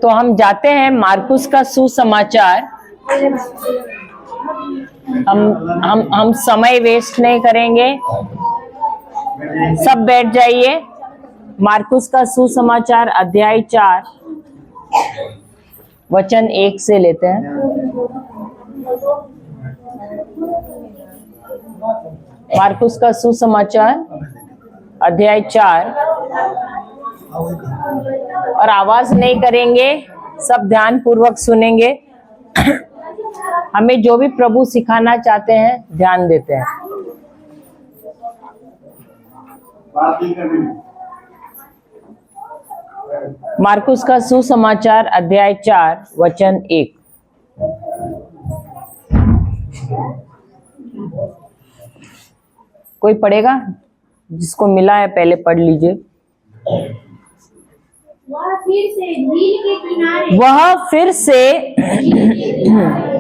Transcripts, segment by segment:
तो हम जाते हैं मार्कुस का सुसमाचार। हम समय वेस्ट नहीं करेंगे, सब बैठ जाइए। मार्कुस का सुसमाचार अध्याय 4 वचन 1 से लेते हैं। मार्कुस का सुसमाचार अध्याय 4, और आवाज नहीं करेंगे, सब ध्यान पूर्वक सुनेंगे। हमें जो भी प्रभु सिखाना चाहते हैं ध्यान देते हैं। मार्कुस का सुसमाचार अध्याय 4 वचन 1। कोई पढ़ेगा? जिसको मिला है पहले पढ़ लीजिए। वह फिर से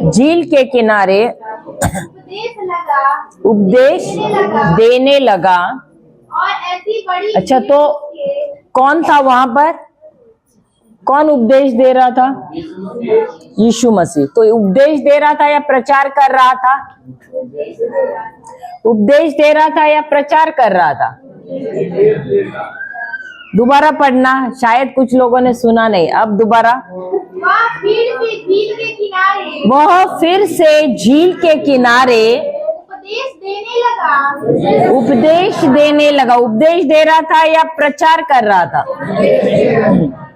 झील के किनारे उपदेश देने लगा। और ऐसी बड़ी अच्छा, तो कौन था वहां पर? कौन उपदेश दे रहा था? यीशु मसीह। तो उपदेश दे रहा था या प्रचार कर रहा था? उपदेश दे रहा था या प्रचार कर रहा था? दोबारा पढ़ना, शायद कुछ लोगों ने सुना नहीं। अब दोबारा। वह फिर से झील के किनारे उपदेश देने लगा। उपदेश दे रहा था या प्रचार कर रहा था?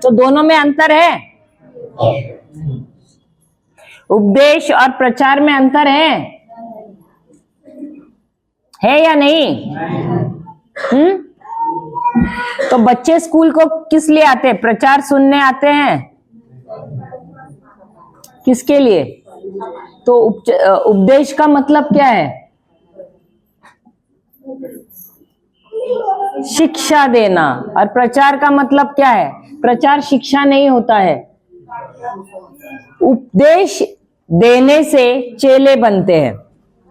तो दोनों में अंतर है। उपदेश और प्रचार में अंतर है या नहीं? तो बच्चे स्कूल को किस लिए आते हैं? प्रचार सुनने आते हैं। किसके लिए? तो उपदेश का मतलब क्या है? शिक्षा देना। और प्रचार का मतलब क्या है? प्रचार शिक्षा नहीं होता है। उपदेश देने से चेले बनते हैं,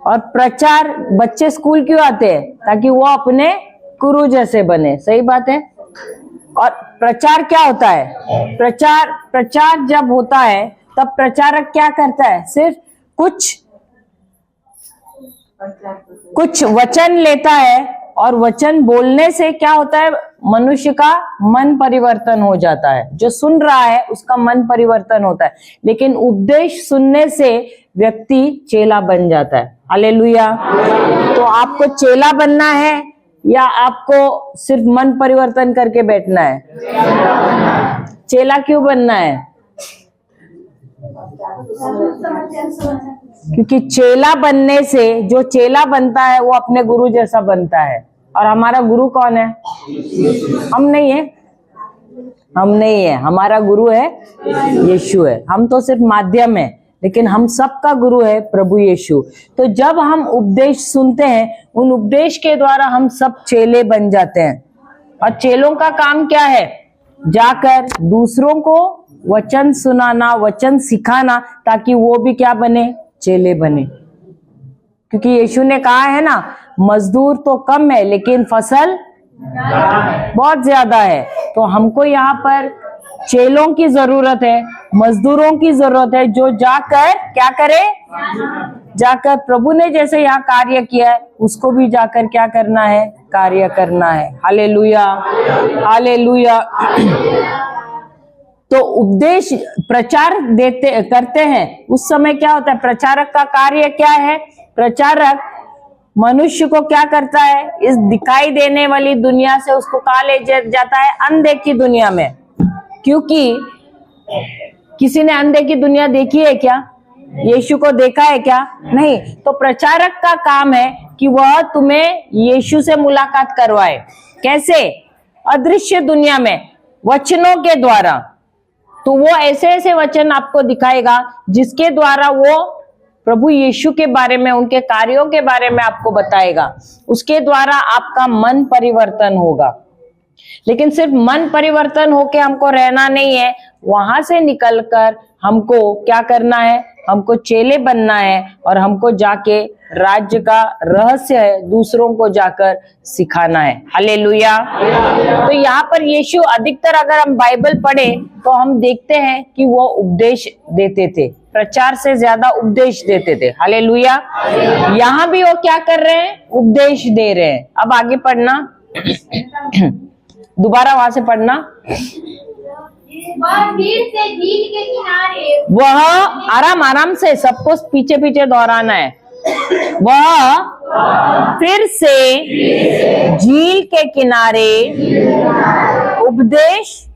और प्रचार बच्चे स्कूल क्यों आते हैं? ताकि वो अपने गुरु जैसे बने। सही बात है। और प्रचार क्या होता है? प्रचार जब होता है तब प्रचारक क्या करता है? सिर्फ कुछ वचन लेता है, और वचन बोलने से क्या होता है? मनुष्य का मन परिवर्तन हो जाता है। जो सुन रहा है उसका मन परिवर्तन होता है। लेकिन उपदेश सुनने से व्यक्ति चेला बन जाता है। हालेलुया। तो आपको चेला बनना है या आपको सिर्फ मन परिवर्तन करके बैठना है? चेला क्यों बनना है? क्योंकि चेला बनने से जो चेला बनता है वो अपने गुरु जैसा बनता है। और हमारा गुरु कौन है? हम नहीं है। हमारा गुरु है यीशु है। हम तो सिर्फ माध्यम है, लेकिन हम सबका गुरु है प्रभु यीशु। तो जब हम उपदेश सुनते हैं, उन उपदेश के द्वारा हम सब चेले बन जाते हैं। और चेलों का काम क्या है? जाकर दूसरों को वचन सुनाना, वचन सिखाना, ताकि वो भी क्या बने? चेले बने। क्योंकि यीशु ने कहा है ना, मजदूर तो कम है लेकिन फसल बहुत ज्यादा है। तो हमको यहाँ पर चेलों की जरूरत है, मजदूरों की जरूरत है, जो जाकर क्या करे? जाकर प्रभु ने जैसे यहाँ कार्य किया है उसको भी जाकर क्या करना है? कार्य करना है। Hallelujah, hallelujah. तो उपदेश प्रचार करते हैं, उस समय क्या होता है? प्रचारक का कार्य क्या है? प्रचारक मनुष्य को क्या करता है? इस दिखाई देने वाली दुनिया से उसको कहाँ ले जाता है? अनदेखी दुनिया में। क्योंकि किसी ने अनदेखी दुनिया देखी है क्या? यीशु को देखा है क्या? नहीं। तो प्रचारक का काम है कि वह तुम्हें यीशु से मुलाकात करवाए। कैसे? अदृश्य दुनिया में, वचनों के द्वारा। तो वो ऐसे ऐसे वचन आपको दिखाएगा जिसके द्वारा वो प्रभु यीशु के बारे में, उनके कार्यों के बारे में आपको बताएगा। उसके द्वारा आपका मन परिवर्तन होगा। लेकिन सिर्फ मन परिवर्तन होके हमको रहना नहीं है, वहां से निकलकर हमको क्या करना है? हमको चेले बनना है और हमको जाके राज्य का रहस्य है दूसरों को जाकर सिखाना है। हालेलुया। तो यहाँ पर यीशु अधिकतर अगर हम बाइबल पढ़े तो हम देखते हैं कि वो उपदेश देते थे, प्रचार से ज्यादा उपदेश देते थे। हालेलुया। यहाँ भी वो क्या कर रहे हैं? उपदेश दे रहे हैं। अब आगे पढ़ना दोबारा वहां से पढ़ना। वह फिर से झील के किनारे वह आराम से सबको पीछे पीछे दोहराना है। वह फिर से झील के किनारे उपदेश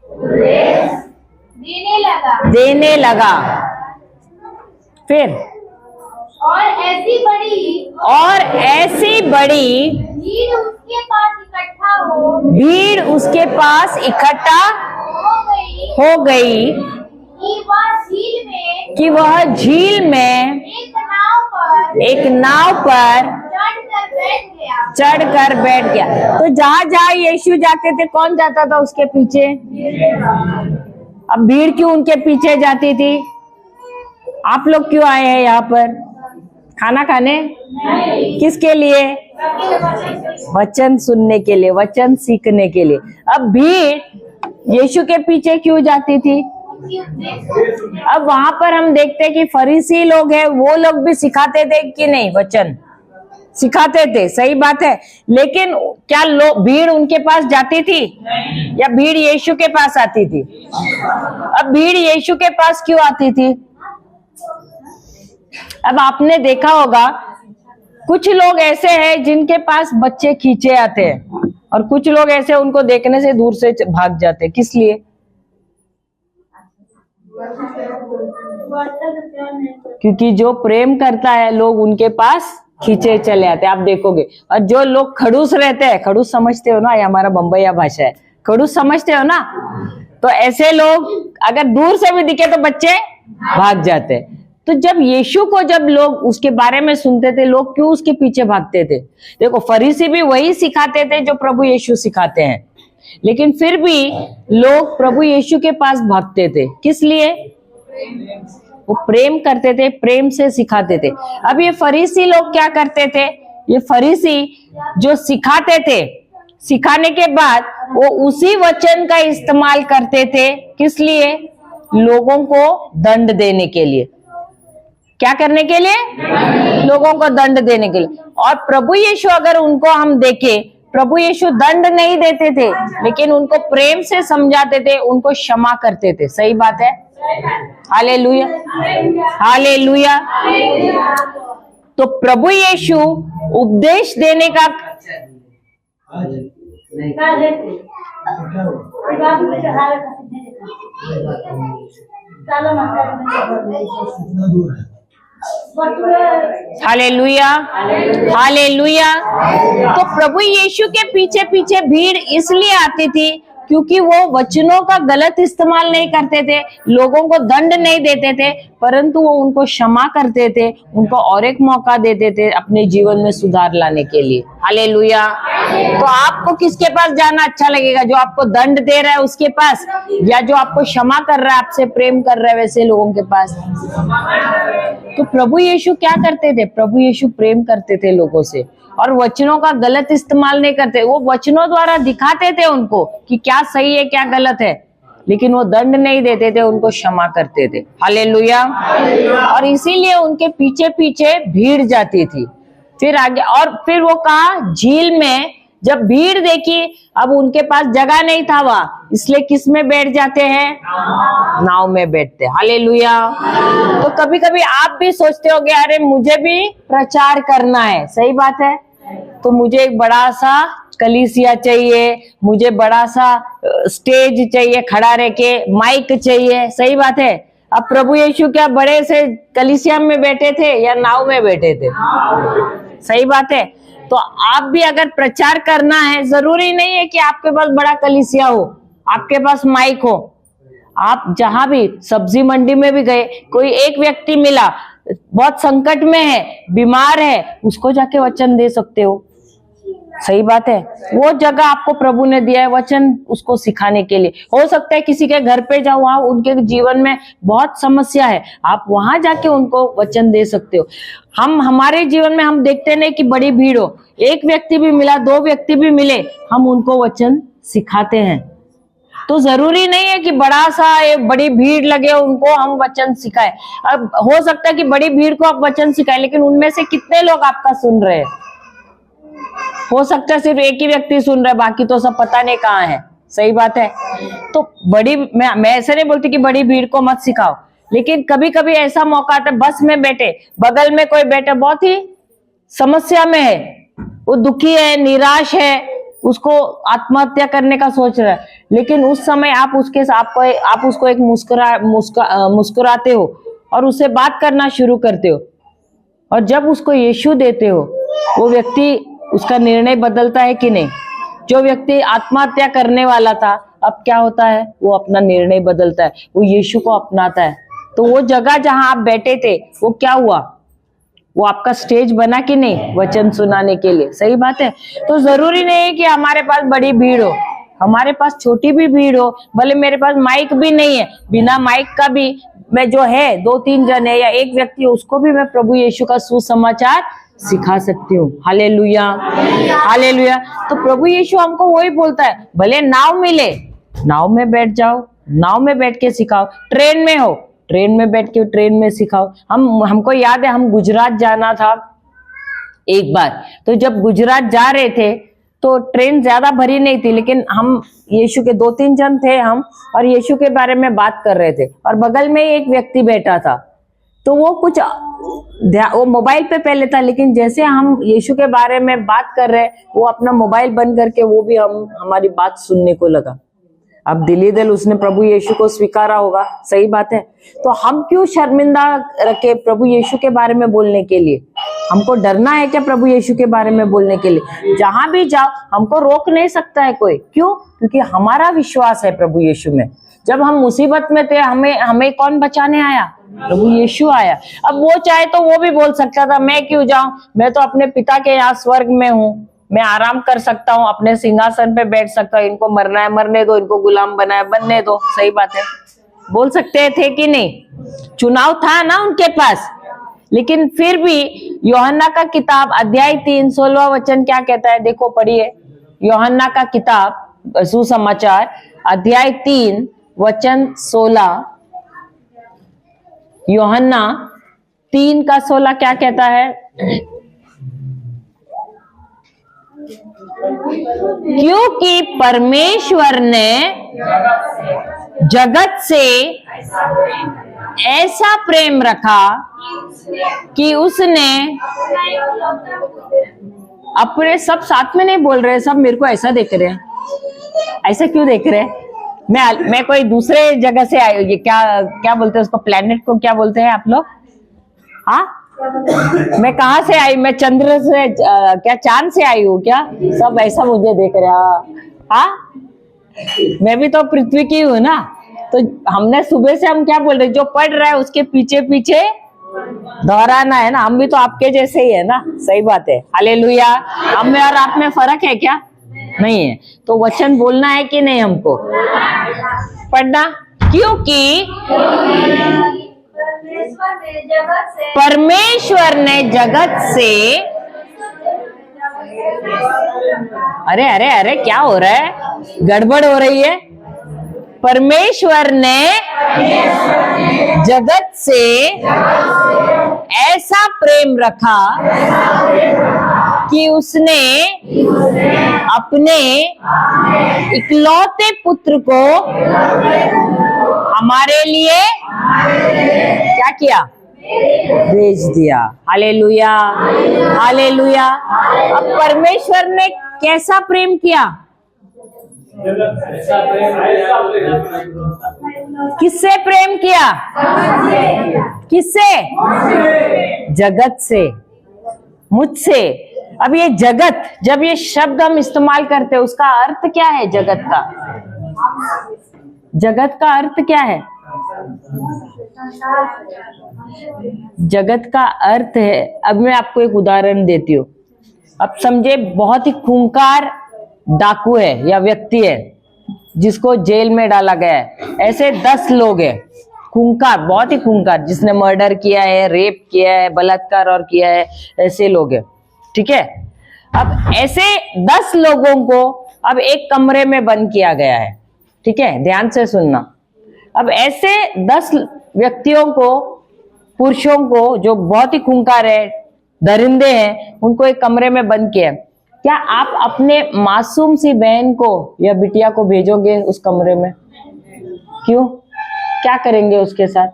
देने लगा। फिर और ऐसी बड़ी भीड़ उसके पास इकट्ठा हो गई कि वह झील में एक नाव पर चढ़कर बैठ गया। तो जहां जहां यीशु जाते थे कौन जाता था उसके पीछे? अब भीड़ क्यों उनके पीछे जाती थी? आप लोग क्यों आए हैं यहाँ पर? खाना खाने? किसके लिए? वचन सुनने के लिए, वचन सीखने के लिए। अब भीड़ यीशु के पीछे क्यों जाती थी? अब वहां पर हम देखते हैं कि फरीसी लोग हैं, वो लोग भी सिखाते थे कि नहीं? वचन सिखाते थे, सही बात है। लेकिन क्या भीड़ उनके पास जाती थी या भीड़ यीशु के पास आती थी? अब भीड़ यीशु के पास क्यों आती थी? अब आपने देखा होगा कुछ लोग ऐसे हैं जिनके पास बच्चे खींचे आते हैं और कुछ लोग ऐसे उनको देखने से दूर से भाग जाते हैं। किस लिए? क्योंकि जो प्रेम करता है लोग उनके पास खींचे चले आते हैं। आप देखोगे। और जो लोग खड़ूस रहते हैं, खड़ूस समझते हो ना, ये हमारा बम्बईया भाषा है, खड़ूस समझते हो ना, तो ऐसे लोग अगर दूर से भी दिखे तो बच्चे भाग जाते हैं। तो जब यीशु को जब लोग उसके बारे में सुनते थे, लोग क्यों उसके पीछे भागते थे? देखो, फरीसी भी वही सिखाते थे जो प्रभु यीशु सिखाते हैं, लेकिन फिर भी लोग प्रभु यीशु के पास भागते थे। किस लिए? वो प्रेम करते थे, प्रेम से सिखाते थे। अब ये फरीसी लोग क्या करते थे? ये फरीसी जो सिखाते थे, सिखाने के बाद वो उसी वचन का इस्तेमाल करते थे। किस लिए? लोगों को दंड देने के लिए। क्या करने के लिए? लोगों को दंड देने के लिए। और प्रभु यीशु अगर उनको हम देखें, प्रभु यीशु दंड नहीं देते थे, लेकिन उनको प्रेम से समझाते थे, उनको क्षमा करते थे। सही बात है। Hallelujah, hallelujah. तो प्रभु यीशु उपदेश देने का हालेलुया, हालेलुया। तो प्रभु यीशु के पीछे पीछे भीड़ इसलिए आती थी क्योंकि वो वचनों का गलत इस्तेमाल नहीं करते थे, लोगों को दंड नहीं देते थे, परंतु वो उनको क्षमा करते थे, उनको और एक मौका देते थे अपने जीवन में सुधार लाने के लिए। हालेलुया। तो आपको किसके पास जाना अच्छा लगेगा? जो आपको दंड दे रहा है उसके पास, या जो आपको क्षमा कर रहा है, आपसे प्रेम कर रहा है वैसे लोगों के पास? तो प्रभु यीशु क्या करते थे? प्रभु यीशु प्रेम करते थे लोगों से और वचनों का गलत इस्तेमाल नहीं करते। वो वचनों द्वारा दिखाते थे उनको कि क्या सही है क्या गलत है, लेकिन वो दंड नहीं देते थे, उनको क्षमा करते थे। हालेलुया। और इसीलिए उनके पीछे पीछे भीड़ जाती थी। फिर आगे, और फिर वो कहा झील में, जब भीड़ देखी, अब उनके पास जगह नहीं था वहां, इसलिए किस में बैठ जाते हैं? नाव में बैठते। हालेलुया। तो कभी कभी आप भी सोचते होगे, अरे मुझे भी प्रचार करना है। सही बात है। तो मुझे एक बड़ा सा कलीसिया चाहिए, मुझे बड़ा सा स्टेज चाहिए, खड़ा रह के माइक चाहिए। सही बात है। अब प्रभु यीशु क्या बड़े से कलीसिया में बैठे थे या नाव में बैठे थे? सही बात है। तो आप भी अगर प्रचार करना है, जरूरी नहीं है कि आपके पास बड़ा कलीसिया हो, आपके पास माइक हो। आप जहां भी, सब्जी मंडी में भी गए, कोई एक व्यक्ति मिला, बहुत संकट में है, बीमार है, उसको जाके वचन दे सकते हो। सही बात है। वो जगह आपको प्रभु ने दिया है वचन उसको सिखाने के लिए। हो सकता है किसी के घर पे जाओ, वहां उनके जीवन में बहुत समस्या है, आप वहां जाके उनको वचन दे सकते हो। हमारे जीवन में हम देखते नहीं कि बड़ी भीड़ हो, एक व्यक्ति भी मिला, 2 व्यक्ति भी मिले, हम उनको वचन सिखाते हैं। तो जरूरी नहीं है कि बड़ा सा एक बड़ी भीड़ लगे उनको हम वचन सिखाए। अब हो सकता है कि बड़ी भीड़ को आप वचन सिखाए, लेकिन उनमें से कितने लोग आपका सुन रहे हैं? हो सकता है सिर्फ एक ही व्यक्ति सुन रहा है, बाकी तो सब पता नहीं कहाँ है। सही बात है। तो मैं ऐसे नहीं बोलती कि बड़ी भीड़ को मत सिखाओ, लेकिन कभी कभी ऐसा मौका आता है, बस में बैठे, बगल में कोई बैठे बहुत ही समस्या में है, वो दुखी है, निराश है, उसको आत्महत्या करने का सोच रहा है, लेकिन उस समय आप उसको एक मुस्कुराते हो और उससे बात करना शुरू करते हो, और जब उसको यीशु देते हो, वो व्यक्ति, उसका निर्णय बदलता है कि नहीं? जो व्यक्ति आत्महत्या करने वाला था, अब क्या होता है? वो अपना निर्णय बदलता है, वो यीशु को अपनाता है। तो वो जगह जहां आप बैठे थे, वो क्या हुआ? वो आपका स्टेज बना कि नहीं वचन सुनाने के लिए? सही बात है। तो जरूरी नहीं है कि हमारे पास बड़ी भीड़ हो, हमारे पास छोटी भी भीड़ हो, भले मेरे पास माइक भी नहीं है, बिना माइक का भी मैं जो है 2-3 जन है या एक व्यक्ति है, उसको भी मैं प्रभु यीशु का सुसमाचार सिखा सकती हूँ। Hallelujah, hallelujah. तो प्रभु यीशु हमको वही बोलता है, भले नाव मिले, नाव में बैठ जाओ, नाव में बैठ के सिखाओ। ट्रेन में हो, ट्रेन में बैठ के ट्रेन में सिखाओ। हमको याद है, हम गुजरात जाना था एक बार, तो जब गुजरात जा रहे थे तो ट्रेन ज्यादा भरी नहीं थी, लेकिन हम यीशु के 2-3 जन थे हम, और यीशु के बारे में बात कर रहे थे, और बगल में एक व्यक्ति बैठा था। तो वो मोबाइल पे पहले था, लेकिन जैसे हम यीशु के बारे में बात कर रहे, वो अपना मोबाइल बंद करके वो भी हमारी बात सुनने को लगा। अब दिली दिल उसने प्रभु यीशु को स्वीकारा होगा। सही बात है। तो हम क्यों शर्मिंदा रखे प्रभु यीशु के बारे में बोलने के लिए? हमको डरना है क्या प्रभु यीशु के बारे में बोलने के लिए? जहां भी जाओ हमको रोक नहीं सकता है कोई। क्यों? क्योंकि हमारा विश्वास है प्रभु यीशु में। जब हम मुसीबत में थे, हमें कौन बचाने आया? प्रभु यीशु आया। अब वो चाहे तो वो भी बोल सकता था, मैं क्यों जाऊं, मैं तो अपने पिता के यहाँ स्वर्ग में हूं, मैं आराम कर सकता हूँ, अपने सिंहासन पे बैठ सकता हूँ, इनको मरना है मरने दो, इनको गुलाम बनाया बनने दो। सही बात है, बोल सकते थे कि नहीं? चुनाव था ना उनके पास। लेकिन फिर भी यूहन्ना का किताब अध्याय 3 16वां वचन क्या कहता है? देखो, पढ़िए। यूहन्ना का किताब सुसमाचार अध्याय 3 वचन 16। यूहन्ना 3 का 16 क्या कहता है? क्योंकि परमेश्वर ने जगत से ऐसा प्रेम रखा कि उसने अपने, सब साथ में नहीं बोल रहे, सब मेरे को ऐसा देख रहे हैं। ऐसा क्यों देख रहे हैं? मैं कोई दूसरे जगह से आई, ये क्या बोलते हैं उसको, प्लेनेट को क्या बोलते हैं आप लोग? हाँ, मैं कहाँ से आई? मैं चंद्र से, क्या चांद से आई हूँ क्या? सब ऐसा मुझे देख रहे हैं। हाँ, मैं भी तो पृथ्वी की हूँ ना। तो हमने सुबह से हम क्या बोल रहे, जो पढ़ रहा है उसके पीछे पीछे दोहराना है ना। हम भी तो आपके जैसे ही है ना। सही बात है। हालेलुया। हम में और आप में फर्क है क्या? नहीं है। तो वचन बोलना है कि नहीं हमको? पढ़ना। क्योंकि परमेश्वर ने जगत से अरे अरे अरे, क्या हो रहा है? गड़बड़ हो रही है। परमेश्वर ने जगत से ऐसा प्रेम रखा कि उसने अपने इकलौते पुत्र को हमारे लिए क्या किया? भेज दिया। Hallelujah, hallelujah. अब परमेश्वर ने कैसा प्रेम किया? किससे प्रेम किया? किससे? जगत से, मुझसे। अब ये जगत, जब ये शब्द हम इस्तेमाल करते हैं, उसका अर्थ क्या है? जगत का, जगत का अर्थ क्या है? जगत का अर्थ है, अब मैं आपको एक उदाहरण देती हूँ। अब समझे बहुत ही खूंखार डाकू है या व्यक्ति है जिसको जेल में डाला गया है। ऐसे 10 लोग हैं खूंखार, बहुत ही खूंखार, जिसने मर्डर किया है, रेप किया है, बलात्कार और किया है, ऐसे लोग हैं। ठीक है, अब ऐसे 10 लोगों को अब एक कमरे में बंद किया गया है। ठीक है, ध्यान से सुनना। अब ऐसे 10 व्यक्तियों को, पुरुषों को जो बहुत ही खूंखार है, दरिंदे हैं, उनको एक कमरे में बंद किया। क्या आप अपने मासूम सी बहन को या बिटिया को भेजोगे उस कमरे में? क्यों? क्या करेंगे उसके साथ?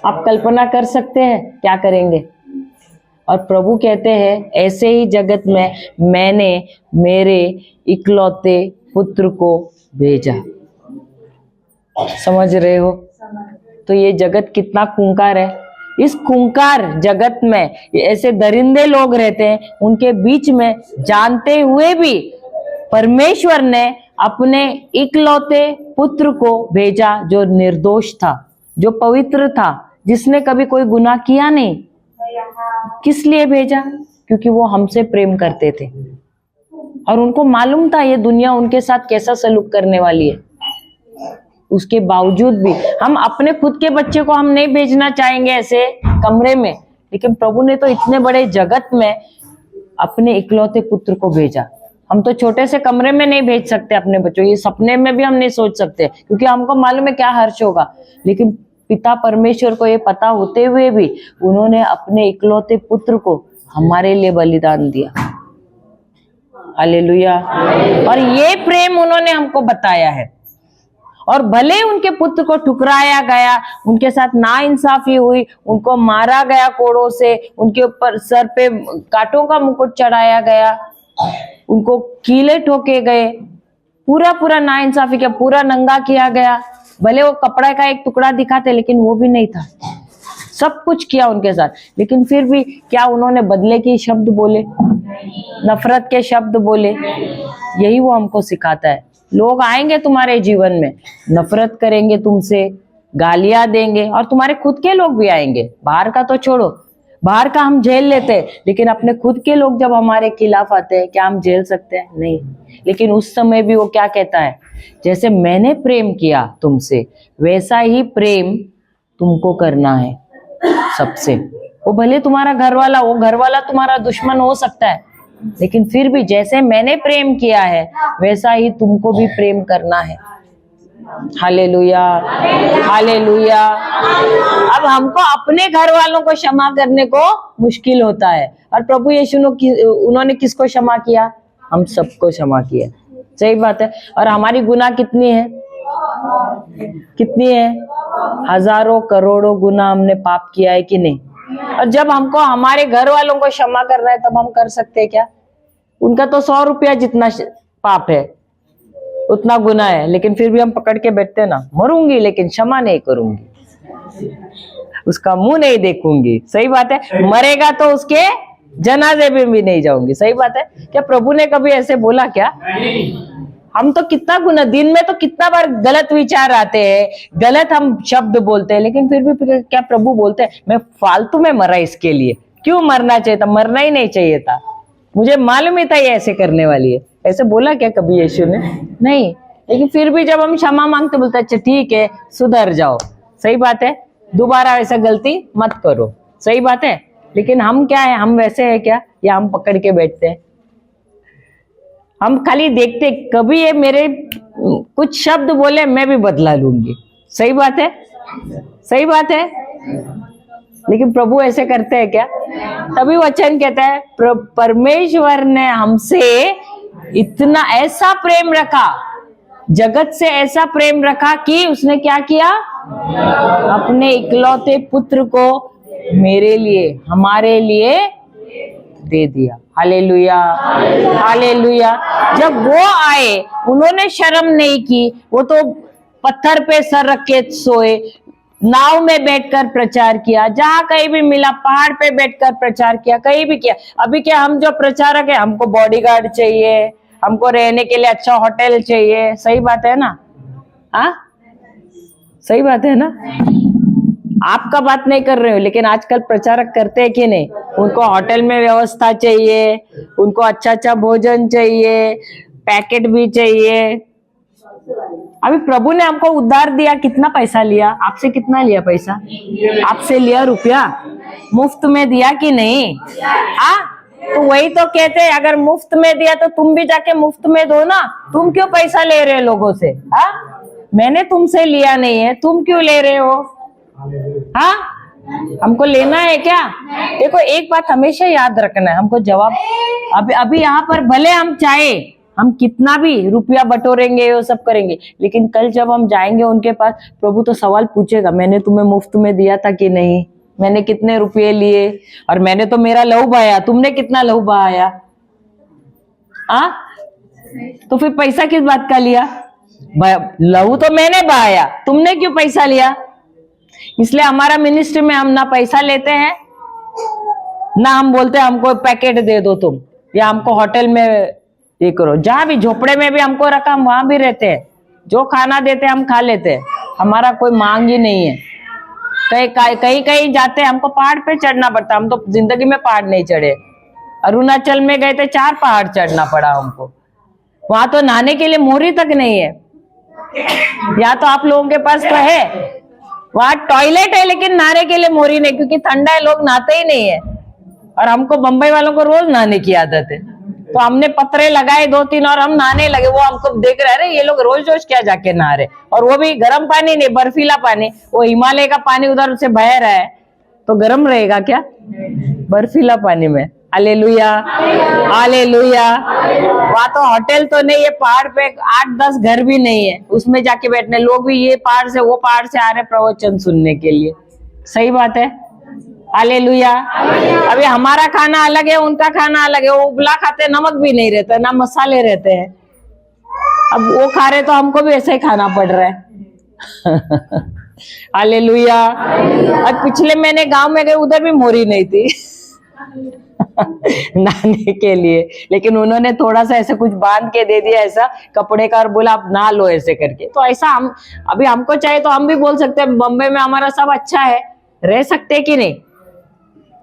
आप कल्पना कर सकते हैं क्या करेंगे? और प्रभु कहते हैं ऐसे ही जगत में मैंने मेरे इकलौते पुत्र को भेजा। समझ रहे हो? तो ये जगत कितना खूंखार है। इस खूंखार जगत में ऐसे दरिंदे लोग रहते हैं, उनके बीच में जानते हुए भी परमेश्वर ने अपने इकलौते पुत्र को भेजा, जो निर्दोष था, जो पवित्र था, जिसने कभी कोई गुनाह किया नहीं। किस लिए भेजा? क्योंकि वो हमसे प्रेम करते थे और उनको मालूम था ये दुनिया उनके साथ कैसा सलूक करने वाली है। उसके बावजूद भी हम अपने खुद के बच्चे को हम नहीं भेजना चाहेंगे ऐसे कमरे में, लेकिन प्रभु ने तो इतने बड़े जगत में अपने इकलौते पुत्र को भेजा। हम तो छोटे से कमरे में नहीं भेज सकते अपने बच्चों, ये सपने में भी हम नहीं सोच सकते, क्योंकि हमको मालूम है क्या हर्ष होगा। लेकिन पिता परमेश्वर को ये पता होते हुए भी उन्होंने अपने इकलौते पुत्र को हमारे लिए बलिदान दिया। हालेलुया। और ये प्रेम उन्होंने हमको बताया है। और भले उनके पुत्र को ठुकराया गया, उनके साथ नाइंसाफी हुई, उनको मारा गया कोड़ों से, उनके ऊपर सर पे कांटों का मुकुट चढ़ाया गया, उनको कीले ठोके गए, पूरा नाइंसाफी किया, पूरा नंगा किया गया। भले वो कपड़ा का एक टुकड़ा दिखाते, लेकिन वो भी नहीं था। सब कुछ किया उनके साथ, लेकिन फिर भी क्या उन्होंने बदले के शब्द बोले, नफरत के शब्द बोले? यही वो हमको सिखाता है। लोग आएंगे तुम्हारे जीवन में, नफरत करेंगे तुमसे, गालियां देंगे, और तुम्हारे खुद के लोग भी आएंगे। बाहर का तो छोड़ो, बाहर का हम झेल लेते हैं, लेकिन अपने खुद के लोग जब हमारे खिलाफ आते हैं, क्या हम झेल सकते हैं? नहीं। लेकिन उस समय भी वो क्या कहता है? जैसे मैंने प्रेम किया तुमसे, वैसा ही प्रेम तुमको करना है सबसे। वो भले तुम्हारा घर वाला, वो घर वाला तुम्हारा दुश्मन हो सकता है, लेकिन फिर भी जैसे मैंने प्रेम किया है वैसा ही तुमको भी प्रेम करना है। Hallelujah, hallelujah. अब हमको अपने घर वालों को क्षमा करने को मुश्किल होता है, और प्रभु यीशु उन्होंने किसको क्षमा किया? हम सबको क्षमा किया। सही बात है। और हमारी गुनाह कितनी है? कितनी है? हजारों करोड़ों गुना हमने पाप किया है कि नहीं? और जब हमको हमारे घर वालों को क्षमा करना है, तब हम कर सकते हैं क्या? उनका तो 100 रुपया जितना पाप है, उतना गुना है, लेकिन फिर भी हम पकड़ के बैठते हैं ना, मरूंगी लेकिन क्षमा नहीं करूंगी, उसका मुंह नहीं देखूंगी। सही बात है। मरेगा तो उसके जनाजे में भी नहीं जाऊंगी। सही बात है। क्या प्रभु ने कभी ऐसे बोला क्या? हम तो कितना गुना, दिन में तो कितना बार गलत विचार आते हैं, गलत हम शब्द बोलते हैं, लेकिन फिर भी क्या प्रभु बोलते हैं मैं फालतू में मरा इसके लिए? क्यों मरना चाहिए था? मरना ही नहीं चाहिए था, मुझे मालूम ही था ये ऐसे करने वाली है। ऐसे बोला क्या कभी यीशु ने? नहीं। लेकिन फिर भी जब हम क्षमा मांगते, बोलते अच्छा ठीक है, सुधर जाओ। सही बात है, दोबारा ऐसा गलती मत करो। सही बात है। लेकिन हम क्या है? हम वैसे है क्या, या हम पकड़ के बैठते हैं? हम खाली देखते, कभी ये मेरे कुछ शब्द बोले मैं भी बदला लूंगी। सही बात है, सही बात है। लेकिन प्रभु ऐसे करते हैं क्या? तभी वचन कहता है परमेश्वर ने हमसे इतना ऐसा प्रेम रखा, जगत से ऐसा प्रेम रखा कि उसने क्या किया? अपने इकलौते पुत्र को मेरे लिए, हमारे लिए दे दिया। Hallelujah, hallelujah. जब वो आए, उन्होंने शर्म नहीं की, वो तो पत्थर पे सर रख के सोए, नाव में बैठकर प्रचार किया, जहां कहीं भी मिला पहाड़ पे बैठकर प्रचार किया, कहीं भी किया। अभी क्या हम जो प्रचारक है, हमको बॉडीगार्ड चाहिए, हमको रहने के लिए अच्छा होटल चाहिए। सही बात है ना? हाँ, सही बात है ना? आपका बात नहीं कर रहे हो, लेकिन आजकल प्रचारक करते हैं कि नहीं? उनको होटल में व्यवस्था चाहिए, उनको अच्छा अच्छा भोजन चाहिए, पैकेट भी चाहिए। अभी प्रभु ने हमको उद्धार दिया, कितना पैसा लिया आपसे? कितना लिया पैसा? आपसे लिया रुपया? मुफ्त में दिया कि नहीं? हाँ, तो वही तो कहते हैं, अगर मुफ्त में दिया तो तुम भी जाके मुफ्त में दो ना। तुम क्यों पैसा ले रहे हो लोगों से? हाँ, मैंने तुमसे लिया नहीं है, तुम क्यों ले रहे हो? हाँ, हमको लेना है क्या? देखो, एक बात हमेशा याद रखना है, हमको जवाब अभी यहाँ पर भले हम चाहे हम कितना भी रुपया बटोरेंगे, वो सब करेंगे, लेकिन कल जब हम जाएंगे उनके पास, प्रभु तो सवाल पूछेगा, मैंने तुम्हें मुफ्त में दिया था कि नहीं? मैंने कितने रुपये लिए? और मैंने तो मेरा लहू बहाया, तुमने कितना लहू बहाया? तो फिर पैसा किस बात का लिया? लहू तो मैंने बहाया, तुमने क्यों पैसा लिया? इसलिए हमारा मिनिस्ट्री में हम ना पैसा लेते हैं, ना हम बोलते हैं हमको पैकेट दे दो तुम, या हमको होटल में ये करो। जहां भी झोपड़े में भी हमको रखा, हम वहां भी रहते हैं, जो खाना देते हैं हम खा लेते हैं, हमारा कोई मांग ही नहीं है। कहीं कहीं जाते हैं, हमको पहाड़ पे चढ़ना पड़ता, हम तो जिंदगी में पहाड़ नहीं चढ़े। अरुणाचल में गए थे, 4 पहाड़ चढ़ना पड़ा हमको, वहां तो नहाने के लिए मोरी तक नहीं है। या तो आप लोगों के पास तो है, वहां टॉयलेट है लेकिन नहाने के लिए मोरी नहीं, क्योंकि ठंडा है, लोग नहाते ही नहीं है। और हमको बंबई वालों को रोज नहाने की आदत है, तो हमने पत्रे लगाए 2-3 और हम नहाने लगे। वो हमको देख रहे, अरे ये लोग रोज रोज क्या जाके नहा रहे, और वो भी गर्म पानी नहीं, बर्फीला पानी। वो हिमालय का पानी उधर से बह रहा है, तो गर्म रहेगा क्या? बर्फीला पानी में। Hallelujah, hallelujah. वहां तो होटल तो नहीं है, पहाड़ पे 8-10 घर भी नहीं है, उसमें जाके बैठने। लोग भी ये पहाड़ से वो पहाड़ से आ रहे प्रवचन सुनने के लिए। सही बात है, हालेलुया। अभी हमारा खाना अलग है, उनका खाना अलग है। वो उबला खाते, नमक भी नहीं रहता, ना मसाले रहते हैं। अब वो खा रहे तो हमको भी ऐसा ही खाना पड़ रहा है। हालेलुया। अब पिछले महीने गांव में गए, उधर भी मोरी नहीं थी नहाने के लिए, लेकिन उन्होंने थोड़ा सा ऐसे कुछ बांध के दे दिया, ऐसा कपड़े का, और बोला आप नहा लो ऐसे करके। तो ऐसा हम अभी हमको चाहिए तो हम भी बोल सकते हैं, बम्बई में हमारा सब अच्छा है, रह सकते हैं कि नहीं?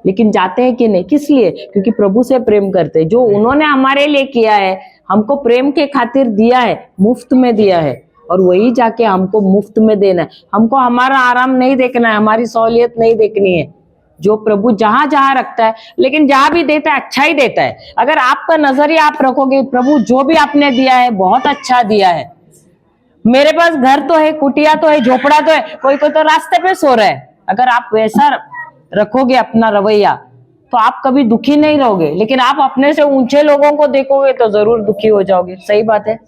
लेकिन जाते हैं कि नहीं? किस लिए? क्योंकि प्रभु से प्रेम करते हैं। जो उन्होंने हमारे लिए किया है, हमको प्रेम के खातिर दिया है, मुफ्त में दिया है, और वही जाके हमको मुफ्त में देना है। हमको हमारा आराम नहीं देखना है, हमारी सहूलियत नहीं देखनी है। जो प्रभु जहां जहां रखता है, लेकिन जहां भी देता है अच्छा ही देता है। अगर आपका नजरिया आप रखोगे, प्रभु जो भी आपने दिया है बहुत अच्छा दिया है। मेरे पास घर तो है, कुटिया तो है, झोपड़ा तो है, कोई कोई तो रास्ते पे सो रहा है। अगर आप वैसा रखोगे अपना रवैया, तो आप कभी दुखी नहीं रहोगे। लेकिन आप अपने से ऊंचे लोगों को देखोगे तो जरूर दुखी हो जाओगे। सही बात है,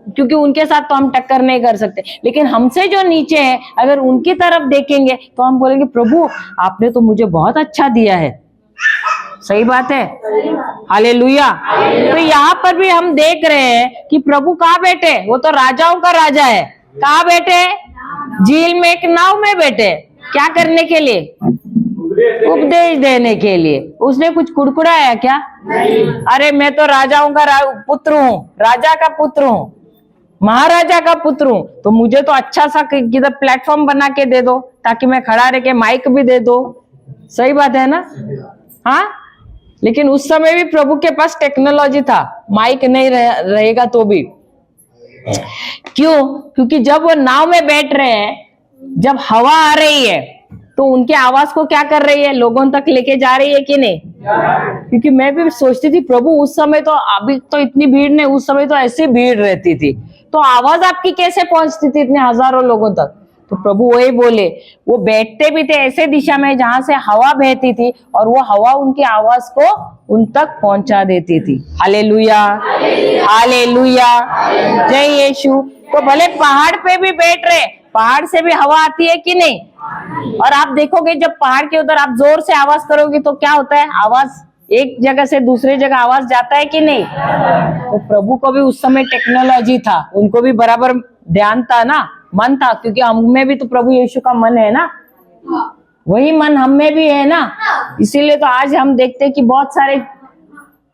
क्योंकि उनके साथ तो हम टक्कर नहीं कर सकते। लेकिन हमसे जो नीचे है, अगर उनकी तरफ देखेंगे तो हम बोलेंगे, प्रभु आपने तो मुझे बहुत अच्छा दिया है। सही बात है, हालेलुया। तो यहाँ पर भी हम देख रहे हैं कि प्रभु कहाँ बैठे? वो तो राजाओं का राजा है। कहाँ बैठे? झील में एक नाव में बैठे। क्या करने के लिए? उपदेश देने के लिए। उसने कुछ कुड़कुड़ाया क्या? अरे मैं तो राजाओं का पुत्र हूँ, राजा का पुत्र हूँ, महाराजा का पुत्र हूँ, तो मुझे तो अच्छा सा किधर प्लेटफॉर्म बना के दे दो, ताकि मैं खड़ा रह के, माइक भी दे दो। सही बात है ना? हाँ, लेकिन उस समय भी प्रभु के पास टेक्नोलॉजी था, माइक नहीं रहेगा तो भी। क्यों? क्योंकि जब वो नाव में बैठ रहे हैं, जब हवा आ रही है, तो उनके आवाज को क्या कर रही है? लोगों तक लेके जा रही है कि नहीं? क्योंकि मैं भी सोचती थी, प्रभु उस समय तो, अभी तो इतनी भीड़ नहीं, उस समय तो ऐसी भीड़ रहती थी, तो आवाज आपकी कैसे पहुंचती थी इतने हजारों लोगों तक? तो प्रभु वही बोले, वो बैठते भी थे ऐसे दिशा में जहां से हवा बहती थी, और वो हवा उनकी आवाज को उन तक पहुंचा देती थी। हालेलुया, हालेलुया, जय यीशु। तो भले पहाड़ पे भी बैठ रहे, पहाड़ से भी हवा आती है कि नहीं? और आप देखोगे, जब पहाड़ के उधर आप जोर से आवाज करोगे तो क्या होता है? आवाज एक जगह से दूसरी जगह आवाज जाता है कि नहीं? तो प्रभु को भी उस समय टेक्नोलॉजी था, उनको भी बराबर ध्यान था ना, मन था, क्योंकि हमें भी तो प्रभु यीशु का मन है ना, वही मन हम में भी है ना। इसीलिए तो आज हम देखते हैं कि बहुत सारे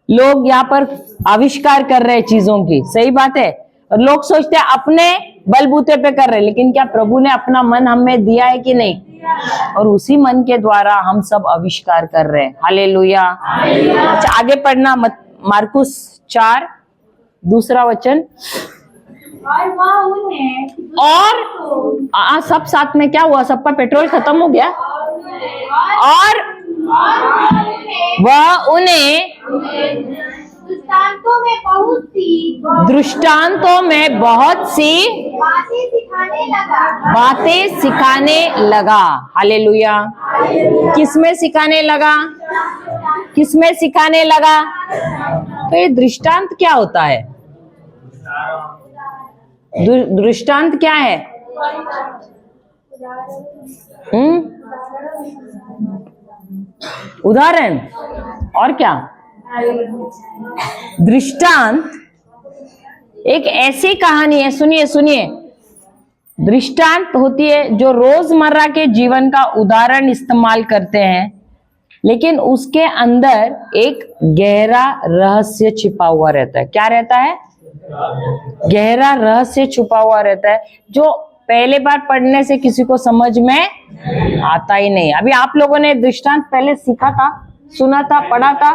लोग यहाँ पर आविष्कार कर रहे हैं चीजों की। सही बात है, और लोग सोचते हैं अपने बलबूते पे कर रहे हैं, लेकिन क्या प्रभु ने अपना मन हमें दिया है कि नहीं? और उसी मन के द्वारा हम सब आविष्कार कर रहे हैं। हालेलुया। अच्छा, आगे पढ़ना मार्कुस 4 दूसरा वचन। और वह उन्हें सब साथ में क्या हुआ? सबका पेट्रोल खत्म हो गया। और वह उन्हें दृष्टांतों में बहुत सी बातें सिखाने लगा। हालेलुया। किसमें सिखाने लगा? किसमें सिखाने लगा? तो ये दृष्टांत क्या होता है? दृष्टांत क्या है? उदाहरण। और क्या? दृष्टांत एक ऐसी कहानी है, सुनिए सुनिए, दृष्टांत होती है जो रोजमर्रा के जीवन का उदाहरण इस्तेमाल करते हैं, लेकिन उसके अंदर एक गहरा रहस्य छिपा हुआ रहता है। क्या रहता है? गहरा रहस्य छुपा हुआ रहता है, जो पहले बार पढ़ने से किसी को समझ में आता ही नहीं। अभी आप लोगों ने दृष्टांत पहले सीखा था, सुना था, पढ़ा था?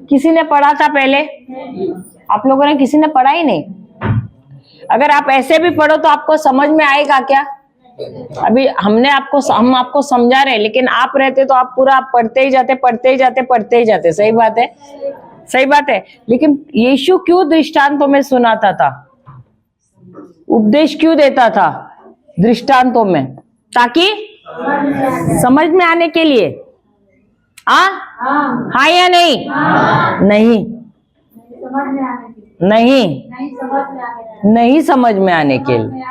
किसी ने पढ़ा था पहले? आप लोगों ने, किसी ने पढ़ा ही नहीं। अगर आप ऐसे भी पढ़ो तो आपको समझ में आएगा क्या? अभी हम आपको समझा रहे, लेकिन आप रहते तो आप पूरा पढ़ते ही जाते। सही बात है, सही बात है। लेकिन यीशु क्यों दृष्टांतों में सुनाता था? उपदेश क्यों देता था दृष्टांतों में? ताकि समझ में आने के लिए। हाँ या नहीं? नहीं, नहीं समझ में आने के लिए,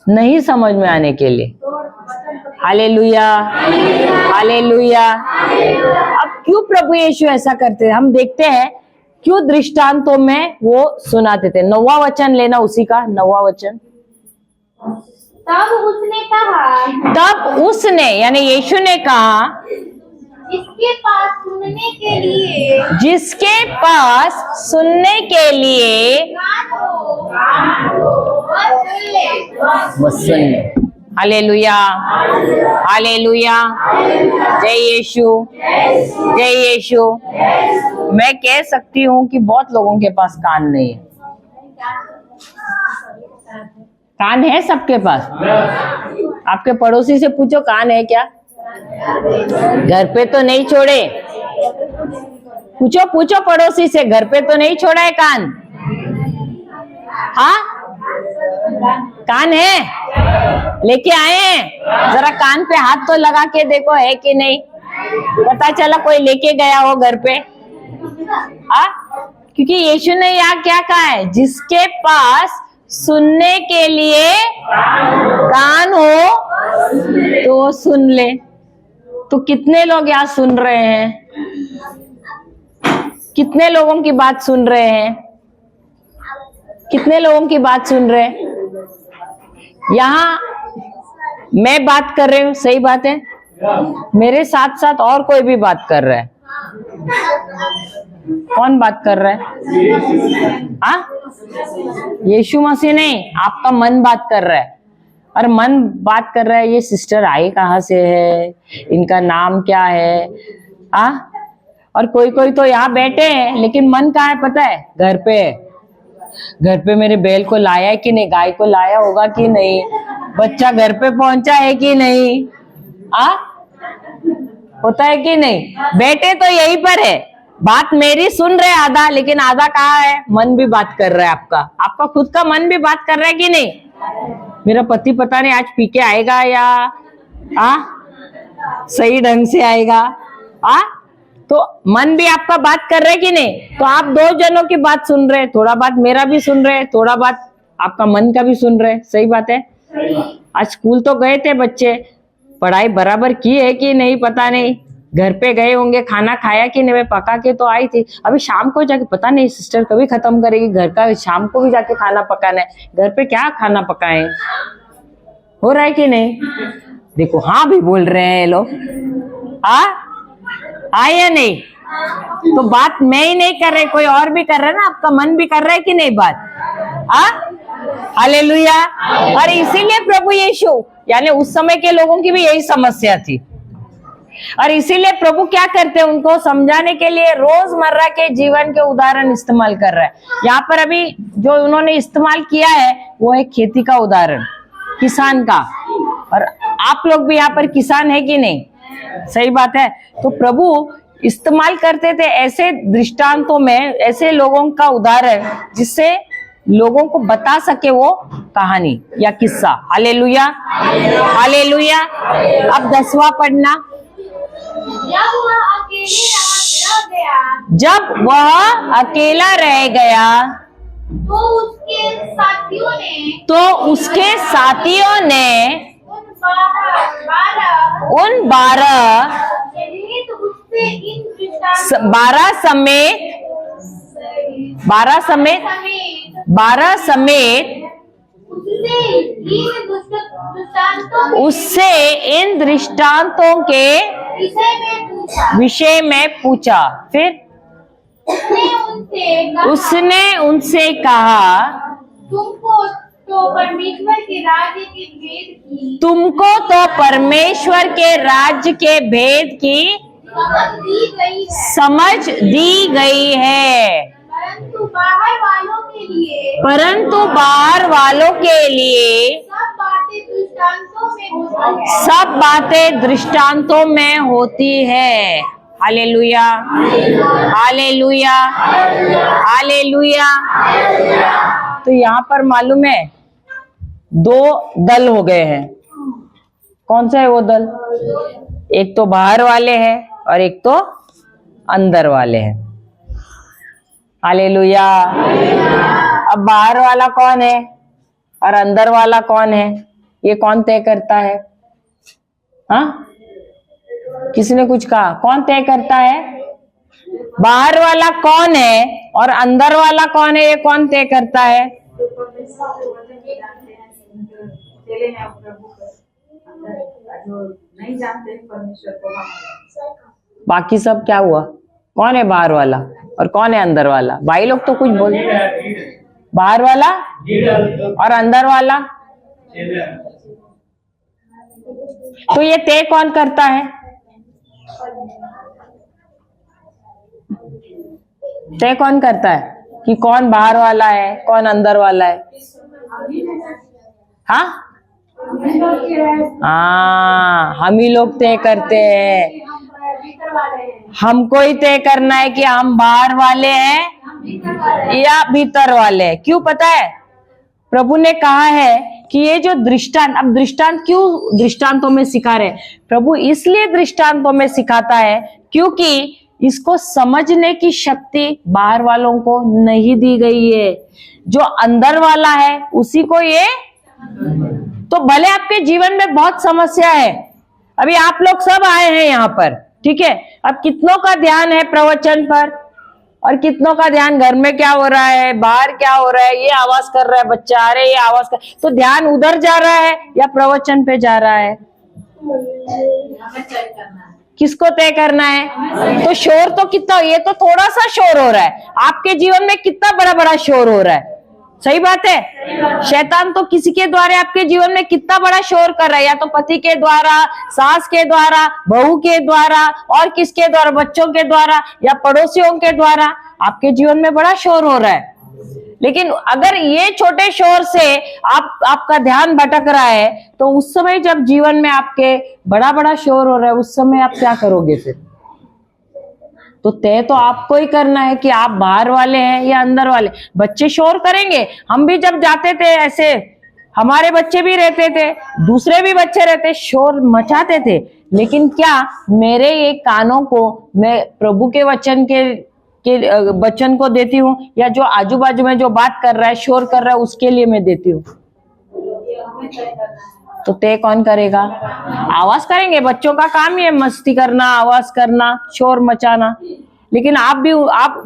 नहीं समझ में आने के लिए। Hallelujah, hallelujah. अब क्यों प्रभु यीशु ऐसा करते थे? हम देखते हैं क्यों दृष्टांतों में वो सुनाते थे। 9वां वचन लेना, उसी का 9वां वचन। तब उसने यानी यीशु ने कहा, जिसके पास सुनने के लिए बस सुन ले। हालेलुया, हालेलुया। जय यीशु, जय यीशु। मैं कह सकती हूँ कि बहुत लोगों के पास कान नहीं है। कान है सबके पास? आपके पड़ोसी से पूछो कान है क्या? घर पे तो नहीं छोड़े। पूछो पड़ोसी से, घर पे तो नहीं छोड़ा है कान? हाँ, कान है? लेके आए हैं? जरा कान पे हाथ तो लगा के देखो, है कि नहीं? पता चला कोई लेके गया हो घर पे। हाँ, क्योंकि यीशु ने यहाँ क्या कहा है? जिसके पास सुनने के लिए कान हो तो वो सुन ले। तो कितने लोग यहाँ सुन रहे हैं? कितने लोगों की बात सुन रहे हैं? कितने लोगों की बात सुन रहे हैं? यहाँ मैं बात कर रही हूँ, सही बात है। मेरे साथ साथ और कोई भी बात कर रहा है। कौन बात कर रहा है? हाँ, यीशु मसीह नहीं, आपका मन बात कर रहा है। और मन बात कर रहा है, ये सिस्टर आई कहाँ से है, इनका नाम क्या है? और कोई तो यहाँ बैठे हैं, लेकिन मन कहाँ है पता है? घर पे है। घर पे मेरे बैल को लाया है कि नहीं, गाय को लाया होगा कि नहीं, बच्चा घर पे पहुंचा है कि नहीं? होता है कि नहीं? बैठे तो यहीं पर है, बात मेरी सुन रहे आधा, लेकिन आधा कहाँ है? मन भी बात कर रहा है आपका। आपका खुद का मन भी बात कर रहा है कि नहीं? मेरा पति पता नहीं आज पी के आएगा या सही ढंग से आएगा। तो मन भी आपका बात कर रहे है कि नहीं? तो आप दो जनों की बात सुन रहे हैं, थोड़ा बात मेरा भी सुन रहे हैं, थोड़ा बात आपका मन का भी सुन रहे हैं। सही बात है। आज स्कूल तो गए थे बच्चे, पढ़ाई बराबर की है कि नहीं पता नहीं। घर पे गए होंगे, खाना खाया कि नहीं, मैं पका के तो आई थी। अभी शाम को जाके पता नहीं सिस्टर कभी खत्म करेगी घर का, शाम को भी जाके खाना पकाना है। घर पे क्या खाना पकाए? हो रहा है कि नहीं? देखो हाँ भी बोल रहे हैं ये लोग। या नहीं? तो बात मैं ही नहीं कर रही, कोई और भी कर रहा है ना। आपका मन भी कर रहा है कि नहीं बात? हालेलुया। और इसीलिए प्रभु यीशु यानी उस समय के लोगों की भी यही समस्या थी, और इसीलिए प्रभु क्या करते हैं, उनको समझाने के लिए रोजमर्रा के जीवन के उदाहरण इस्तेमाल कर रहा है। यहाँ पर अभी जो उन्होंने इस्तेमाल किया है वो है खेती का उदाहरण, किसान का, और आप लोग भी यहाँ पर किसान है कि नहीं, सही बात है। तो प्रभु इस्तेमाल करते थे ऐसे दृष्टांतों में, ऐसे लोगों का उदाहरण जिससे लोगों को बता सके वो कहानी या किस्सा। Hallelujah, hallelujah. अब 10वां पढ़ना। जब वह अकेला रह गया तो उसके साथियों ने उन 12 समेत उससे इन दृष्टांतों के विषय में पूछा। फिर उसने उनसे कहा, तुमको तो परमेश्वर के राज्य के भेद की समझ दी गई है, परंतु बाहर वालों के लिए सब बातें दृष्टांतों में होती है। हालेलुया, हालेलुया, हालेलुया। तो यहाँ पर मालूम है 2 दल हो गए हैं। कौन सा है वो दल? एक तो बाहर वाले हैं और एक तो अंदर वाले हैं। हालेलुया। अब बाहर वाला कौन है और अंदर वाला कौन है, ये कौन तय करता है? हाँ, किसी ने कुछ कहा, कौन तय करता है? बाहर वाला कौन है और अंदर वाला कौन है, ये कौन तय करता है? नहीं जानते परमेश्वर को। बाकी सब क्या हुआ? कौन है बाहर वाला और कौन है अंदर वाला? भाई लोग तो कुछ बोल, बाहर वाला और अंदर वाला, तो ये तय कौन करता है? तय कौन करता है कि कौन बाहर वाला है कौन अंदर वाला है? हाँ, हम ही लोग तय करते हैं। हमको ही तय करना है कि हम बाहर वाले हैं या भीतर वाले हैं। क्यों पता है? प्रभु ने कहा है कि ये जो दृष्टांत, अब दृष्टांत क्यों दृष्टांतों में सिखा रहे? प्रभु इसलिए दृष्टांतों में सिखाता है क्योंकि इसको समझने की शक्ति बाहर वालों को नहीं दी गई है। जो अंदर वाला है उसी को ये, तो भले आपके जीवन में बहुत समस्या है, अभी आप लोग सब आए हैं यहाँ पर, ठीक है, अब कितनों का ध्यान है प्रवचन पर और कितनों का ध्यान घर में क्या हो रहा है, बाहर क्या हो रहा है, ये आवाज कर रहा है बच्चा, अरे ये आवाज कर, तो ध्यान उधर जा रहा है या प्रवचन पे जा रहा है? किसको तय करना है? तो शोर तो कितना, ये तो थोड़ा सा शोर हो रहा है, आपके जीवन में कितना बड़ा बड़ा शोर हो रहा है। सही बात है। शैतान तो किसी के द्वारा आपके जीवन में कितना बड़ा शोर कर रहा है, या तो पति के द्वारा, सास के द्वारा, बहू के द्वारा, और किसके द्वारा? बच्चों के द्वारा या पड़ोसियों के द्वारा आपके जीवन में बड़ा शोर हो रहा है। लेकिन अगर ये छोटे शोर से आपका ध्यान भटक रहा है, तो उस समय जब जीवन में आपके बड़ा बड़ा शोर हो रहा है, उस समय आप क्या करोगे फिर? तो तय तो आपको ही करना है कि आप बाहर वाले हैं या अंदर वाले। बच्चे शोर करेंगे, हम भी जब जाते थे ऐसे, हमारे बच्चे भी रहते थे, दूसरे भी बच्चे रहते, शोर मचाते थे, लेकिन क्या मेरे ये कानों को मैं प्रभु के वचन के वचन को देती हूँ, या जो आजू बाजू में जो बात कर रहा है, शोर कर रहा है, उसके लिए मैं देती हूँ? तो तय कौन करेगा? आवाज करेंगे, बच्चों का काम ही है मस्ती करना, आवाज करना, शोर मचाना। लेकिन आप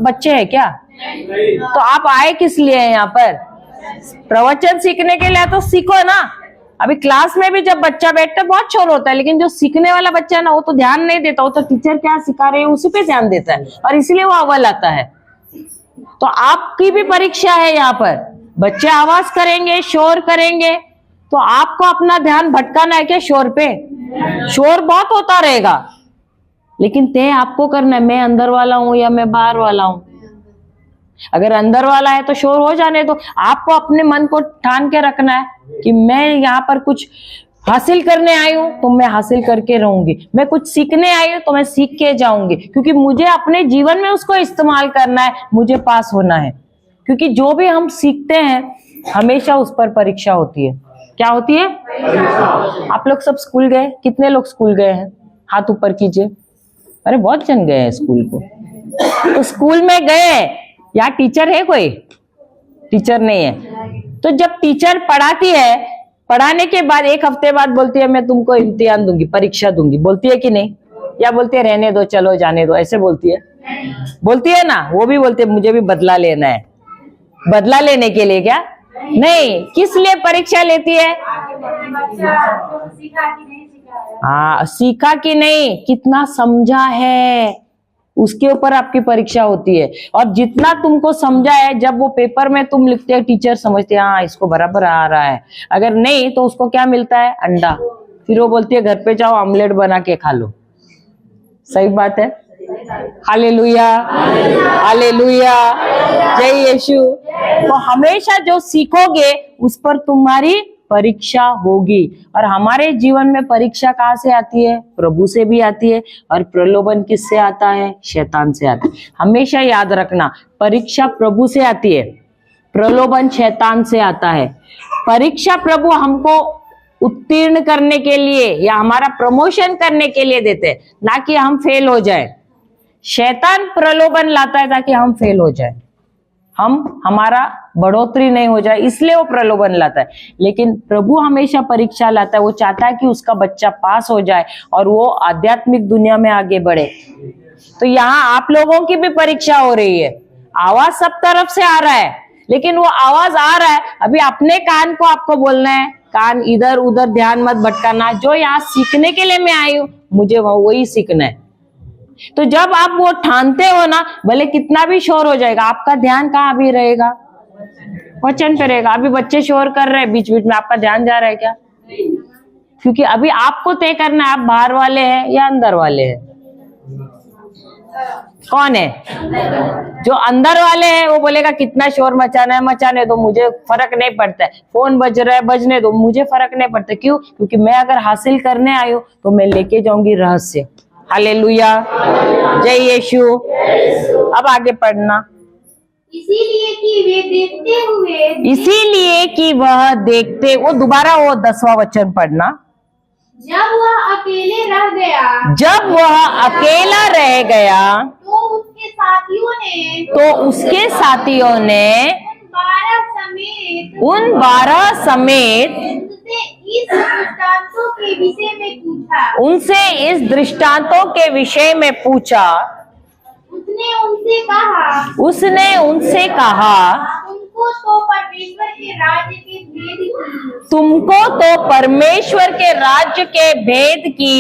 बच्चे हैं क्या? तो आप आए किस लिए हैं यहाँ पर? प्रवचन सीखने के लिए, तो सीखो ना। अभी क्लास में भी जब बच्चा बैठता है बहुत शोर होता है, लेकिन जो सीखने वाला बच्चा है ना, वो तो ध्यान नहीं देता, वो तो टीचर क्या सिखा रहे हैं उसी पे ध्यान देता है, और इसीलिए वो अव्वल आता है। तो आपकी भी परीक्षा है यहाँ पर। बच्चे आवाज करेंगे, शोर करेंगे, तो आपको अपना ध्यान भटकाना है क्या शोर पे? शोर बहुत होता रहेगा, लेकिन तय आपको करना है, मैं अंदर वाला हूं या मैं बाहर वाला हूं। अगर अंदर वाला है तो शोर हो जाने दो। आपको अपने मन को ठान के रखना है कि मैं यहाँ पर कुछ हासिल करने आई हूं तो मैं हासिल करके रहूंगी, मैं कुछ सीखने आई हूं तो मैं सीख के जाऊंगी, क्योंकि मुझे अपने जीवन में उसको इस्तेमाल करना है, मुझे पास होना है। क्योंकि जो भी हम सीखते हैं हमेशा उस पर परीक्षा होती है। क्या होती है? आप लोग सब स्कूल गए? कितने लोग स्कूल गए हैं? हाथ ऊपर कीजिए। अरे बहुत जन गए हैं स्कूल को। तो स्कूल में गए, यहाँ टीचर है कोई? टीचर नहीं है। तो जब टीचर पढ़ाती है, पढ़ाने के बाद एक हफ्ते बाद बोलती है मैं तुमको इम्तिहान दूंगी, परीक्षा दूंगी, बोलती है कि नहीं? या बोलती है रहने दो, चलो जाने दो, ऐसे बोलती है? बोलती है ना? वो भी बोलते है मुझे भी बदला लेना है। बदला लेने के लिए क्या? नहीं, किस लिए परीक्षा लेती है? हाँ, सीखा कि नहीं, कितना समझा है, उसके ऊपर आपकी परीक्षा होती है। और जितना तुमको समझा है, जब वो पेपर में तुम लिखते हो, टीचर समझते हैं हाँ इसको बराबर आ रहा है। अगर नहीं तो उसको क्या मिलता है? अंडा। फिर वो बोलती है घर पे जाओ ऑमलेट बना के खा लो। सही बात है? हालेलुया, हालेलुया, जय यीशु। तो हमेशा जो सीखोगे उस पर तुम्हारी परीक्षा होगी। और हमारे जीवन में परीक्षा कहाँ से आती है? प्रभु से भी आती है। और प्रलोभन किससे आता है? शैतान से आता है। हमेशा याद रखना, परीक्षा प्रभु से आती है, प्रलोभन शैतान से आता है। परीक्षा प्रभु हमको उत्तीर्ण करने के लिए या हमारा प्रमोशन करने के लिए देते हैं, ना कि हम फेल हो जाए। शैतान प्रलोभन लाता है ताकि हम फेल हो जाए, हमारा बढ़ोतरी नहीं हो जाए, इसलिए वो प्रलोभन लाता है। लेकिन प्रभु हमेशा परीक्षा लाता है। वो चाहता है कि उसका बच्चा पास हो जाए और वो आध्यात्मिक दुनिया में आगे बढ़े। तो यहाँ आप लोगों की भी परीक्षा हो रही है। आवाज सब तरफ से आ रहा है, लेकिन वो आवाज आ रहा है, अभी अपने कान को आपको बोलना है, कान इधर उधर ध्यान मत भटकाना। जो यहाँ सीखने के लिए मैं आई हूँ, मुझे वही सीखना है। तो जब आप वो ठानते हो ना, भले कितना भी शोर हो जाएगा, आपका ध्यान कहाँ भी रहेगा? वचन पे रहेगा। अभी बच्चे शोर कर रहे हैं, बीच बीच में आपका ध्यान जा रहा है क्या? क्योंकि अभी आपको तय करना है, आप बाहर वाले हैं या अंदर वाले हैं। कौन है? जो अंदर वाले हैं वो बोलेगा कितना शोर मचाना है मचाने दो, मुझे फर्क नहीं पड़ता है। फोन बज रहा है बजने दो, मुझे फर्क नहीं पड़ता। क्यों? क्योंकि मैं अगर हासिल करने आई हूं तो मैं लेके जाऊंगी रहस्य। हालेलुया, जय यीशु। अब आगे पढ़ना। इसीलिए कि वे देखते हुए, इसीलिए कि वह देखते, वो दोबारा वो 10वां वचन पढ़ना। जब वह अकेले रह गया, जब वह अकेला रह गया तो उसके साथियों ने, उन 12 समेत उनसे इस दृष्टांतों के विषय में पूछा। उसने उनसे कहा, तुमको तो परमेश्वर के राज्य के भेद की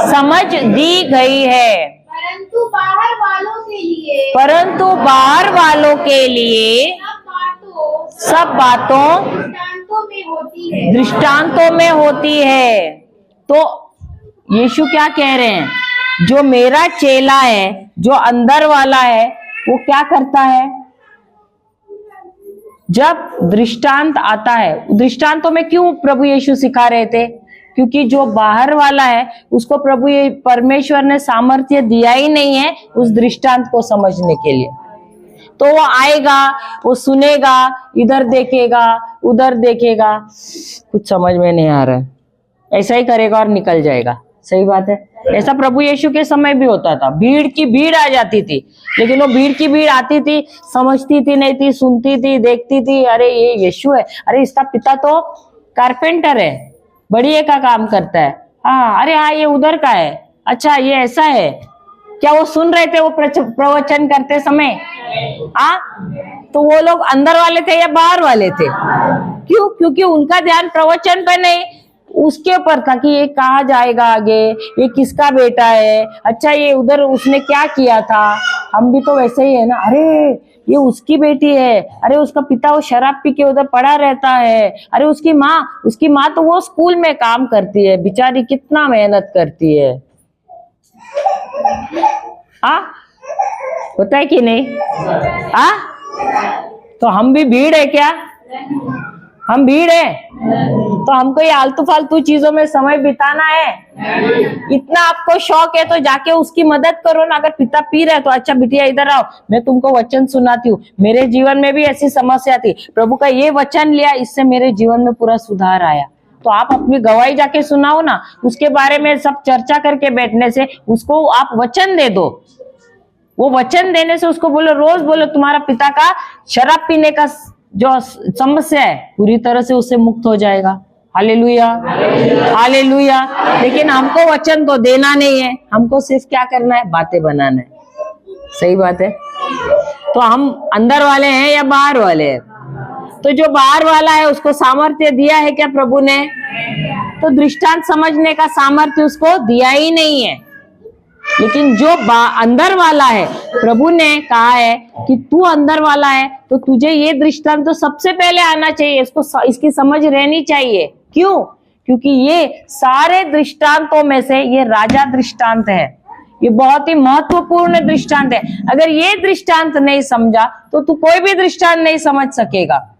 समझ दी गई है, परंतु बाहर वालों के लिए सब बातों दृष्टांतों में होती है। तो यीशु क्या कह रहे हैं? जो मेरा चेला है, जो अंदर वाला है, वो क्या करता है? जब दृष्टांत आता है, दृष्टांतों में क्यों प्रभु यीशु सिखा रहे थे? क्योंकि जो बाहर वाला है उसको प्रभु परमेश्वर ने सामर्थ्य दिया ही नहीं है उस दृष्टांत को समझने के लिए। तो वो आएगा, वो सुनेगा, इधर देखेगा उधर देखेगा, कुछ समझ में नहीं आ रहा है, ऐसा ही करेगा और निकल जाएगा। सही बात है। ऐसा प्रभु यीशु के समय भी होता था। भीड़ की भीड़ आ जाती थी, लेकिन वो भीड़ की भीड़ आती थी, समझती थी नहीं थी, सुनती थी, देखती थी, अरे ये यीशु है, अरे इसका पिता तो कारपेंटर है, बढ़िया का काम करता है, हाँ, अरे हाँ ये उधर का है, अच्छा ये ऐसा है। क्या वो सुन रहे थे वो प्रवचन करते समय? हाँ, तो वो लोग अंदर वाले थे या बाहर वाले थे? क्यों? क्योंकि उनका ध्यान प्रवचन पर नहीं, उसके ऊपर था कि ये कहाँ जाएगा आगे, ये किसका बेटा है, अच्छा ये उधर उसने क्या किया था। हम भी तो वैसे ही है ना, अरे ये उसकी बेटी है, अरे उसका पिता वो शराब पी के उधर पड़ा रहता है, अरे उसकी माँ तो वो स्कूल में काम करती है, बेचारी कितना मेहनत करती है। होता है कि नहीं? तो हम भी भीड़ है क्या? हम भीड़ है तो हमको ये आलतू फालतू चीजों में समय बिताना है? इतना आपको शौक है तो जाके उसकी मदद करो ना। अगर पिता पी रहे तो अच्छा बिटिया इधर आओ, मैं तुमको वचन सुनाती हूँ, मेरे जीवन में भी ऐसी समस्या थी, प्रभु का ये वचन लिया, इससे मेरे जीवन में पूरा सुधार आया। तो आप अपनी गवाही जाके सुनाओ ना। उसके बारे में सब चर्चा करके बैठने से उसको आप वचन दे दो। वो वचन देने से उसको बोलो, रोज बोलो, तुम्हारा पिता का शराब पीने का जो समस्या है पूरी तरह से उससे मुक्त हो जाएगा। Hallelujah, hallelujah. लेकिन हमको वचन तो देना नहीं है, हमको सिर्फ क्या करना है? बातें बनाना है। सही बात है। तो हम अंदर वाले हैं या बाहर वाले हैं? तो जो बाहर वाला है उसको सामर्थ्य दिया है क्या प्रभु ने? तो दृष्टांत समझने का सामर्थ्य उसको दिया ही नहीं है। लेकिन जो अंदर वाला है, प्रभु ने कहा है कि तू अंदर वाला है तो तुझे ये दृष्टांत तो सबसे पहले आना चाहिए, इसकी समझ रहनी चाहिए। क्यों? क्योंकि ये सारे दृष्टांतों में से ये राजा दृष्टांत है, ये बहुत ही महत्वपूर्ण दृष्टांत है। अगर ये दृष्टांत नहीं समझा तो तू कोई भी दृष्टांत नहीं समझ सकेगा।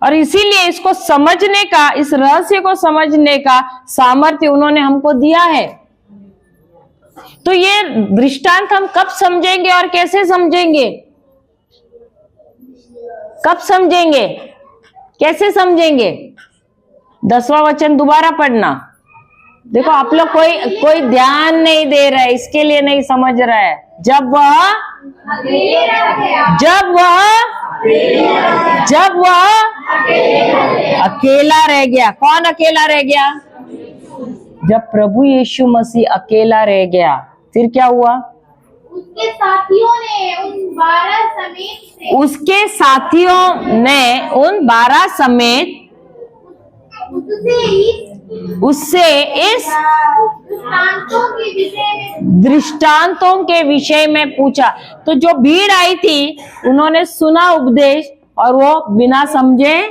और इसीलिए इसको समझने का, इस रहस्य को समझने का सामर्थ्य उन्होंने हमको दिया है। तो ये दृष्टांत हम कब समझेंगे और कैसे समझेंगे? कब समझेंगे, कैसे समझेंगे? 10वां वचन दोबारा पढ़ना। देखो आप लोग कोई ध्यान नहीं दे रहा है, इसके लिए नहीं समझ रहा है। जब वह अकेला रह गया। कौन अकेला रह गया? जब प्रभु यीशु मसीह अकेला रह गया, फिर क्या हुआ? उसके साथियों ने उन 12 समेत उससे इस दृष्टांतों के विषय में पूछा। तो जो भीड़ आई थी उन्होंने सुना उपदेश और वो बिना समझे,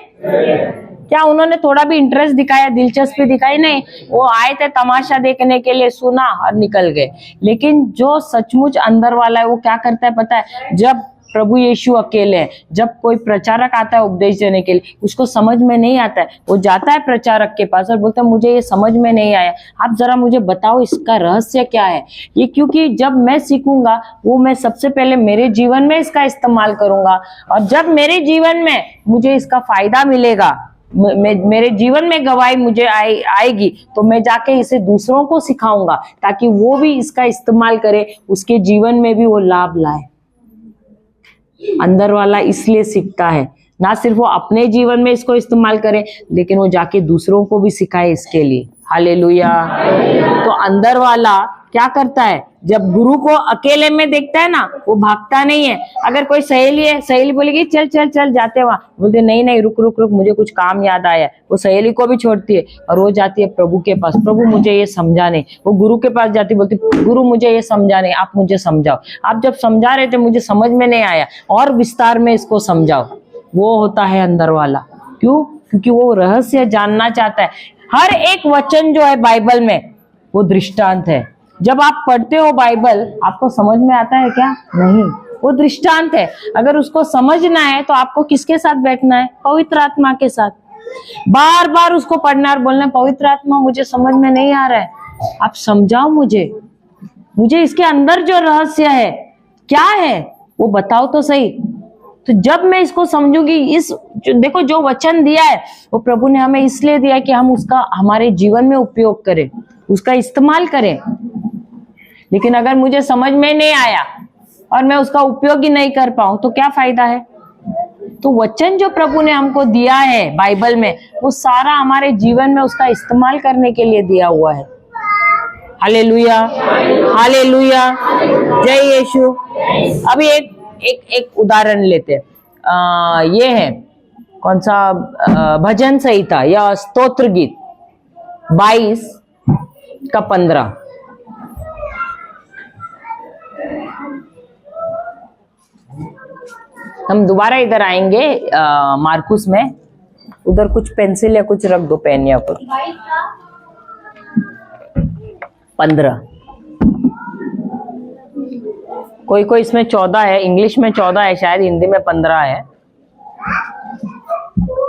क्या उन्होंने थोड़ा भी इंटरेस्ट दिखाया, दिलचस्पी दिखाई? नहीं, वो आए थे तमाशा देखने के लिए, सुना और निकल गए। लेकिन जो सचमुच अंदर वाला है वो क्या करता है पता है? जब प्रभु यीशु अकेले हैं, जब कोई प्रचारक आता है उपदेश देने के लिए, उसको समझ में नहीं आता है, वो जाता है प्रचारक के पास और बोलता है मुझे ये समझ में नहीं आया, आप जरा मुझे बताओ इसका रहस्य क्या है। ये क्योंकि जब मैं सीखूंगा वो मैं सबसे पहले मेरे जीवन में इसका इस्तेमाल करूंगा, और जब मेरे जीवन में मुझे इसका फायदा मिलेगा, मेरे जीवन में गवाही मुझे आएगी, तो मैं जाके इसे दूसरों को सिखाऊंगा ताकि वो भी इसका इस्तेमाल करे, उसके जीवन में भी वो लाभ लाए। अंदर वाला इसलिए सीखता है, ना सिर्फ वो अपने जीवन में इसको इस्तेमाल करे, लेकिन वो जाके दूसरों को भी सिखाए इसके लिए। हालेलुया। तो अंदर वाला क्या करता है? जब गुरु को अकेले में देखता है ना, वो भागता नहीं है। अगर कोई सहेली है, सहेली बोलेगी चल चल चल, जाते वहां, बोलते नहीं नहीं रुक रुक रुक, मुझे कुछ काम याद आया। वो सहेली को भी छोड़ती है और वो जाती है प्रभु के पास, प्रभु मुझे ये समझा नहीं। वो गुरु के पास जाती, बोलती गुरु मुझे ये समझा नहीं, आप मुझे समझाओ। आप जब समझा रहे थे मुझे समझ में नहीं आया, और विस्तार में इसको समझाओ। वो होता है अंदर वाला। क्यों? क्योंकि वो रहस्य जानना चाहता है। हर एक वचन जो है बाइबल में वो दृष्टांत है। जब आप पढ़ते हो बाइबल, आपको समझ में आता है क्या? नहीं, वो दृष्टांत है। अगर उसको समझना है तो आपको किसके साथ बैठना है? पवित्र आत्मा के साथ। बार बार उसको पढ़ना और बोलना, पवित्र आत्मा मुझे समझ में नहीं आ रहा है, आप समझाओ मुझे इसके अंदर जो रहस्य है क्या है वो बताओ तो सही। तो जब मैं इसको समझूंगी, देखो जो वचन दिया है वो प्रभु ने हमें इसलिए दिया है कि हम उसका हमारे जीवन में उपयोग करें, उसका इस्तेमाल करें। लेकिन अगर मुझे समझ में नहीं आया और मैं उसका उपयोग ही नहीं कर पाऊं तो क्या फायदा है? तो वचन जो प्रभु ने हमको दिया है बाइबल में, वो सारा हमारे जीवन में उसका इस्तेमाल करने के लिए दिया हुआ है। हालेलुया, हालेलुया, जय यीशु। अभी एक उदाहरण लेते हैं। ये है कौन सा? भजन संहिता या स्तोत्र गीत 22:15। हम दोबारा इधर आएंगे मार्कुस में। उधर कुछ पेंसिल या कुछ रख दो, पेन या कुछ। 22 का 15, कोई कोई इसमें 14 है, इंग्लिश में 14 है, शायद हिंदी में 15 है।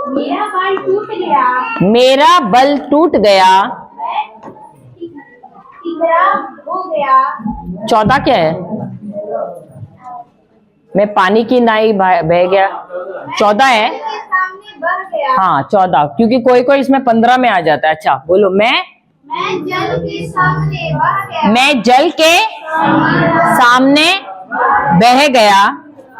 मेरा बाल टूट गया, मेरा बल टूट गया, तिगरा हो गया। 14 क्या है? मैं पानी की नाई बह गया, 14 है। के सामने बह गया। हाँ 14, क्योंकि कोई कोई इसमें 15 में आ जाता है। अच्छा बोलो। मैं जल के सामने बह गया। मैं जल के सामने बह गया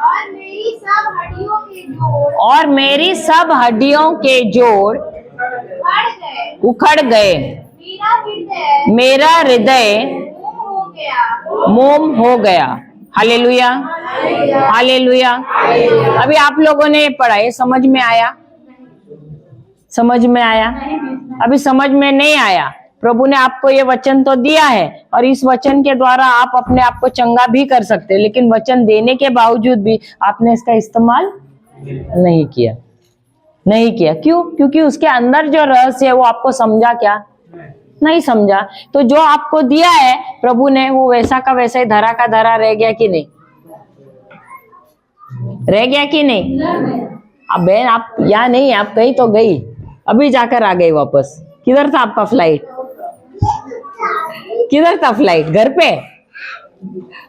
और मेरी सब हड्डियों के जोड़ और मेरी सब हड्डियों के जोड़ उखड़ गए। उखड़ गए। मेरा हृदय मेरा हृदय मोम हो गया। मोम हो गया। Hallelujah, hallelujah. अभी आप लोगों ने पढ़ा, ये समझ में आया? समझ में आया? अभी समझ में नहीं आया। प्रभु ने आपको ये वचन तो दिया है और इस वचन के द्वारा आप अपने आप को चंगा भी कर सकते हैं, लेकिन वचन देने के बावजूद भी आपने इसका इस्तेमाल नहीं किया। नहीं किया क्यों? क्योंकि उसके अंदर जो रहस्य है वो आपको समझा क्या? नहीं समझा। तो जो आपको दिया है प्रभु ने, वो वैसा का वैसा ही धरा का धरा रह गया कि नहीं? रह गया कि नहीं? अब बहन आप यहाँ नहीं, आप कहीं तो गई, अभी जाकर आ गई वापस। किधर था आपका फ्लाइट? किधर था फ्लाइट? घर पे?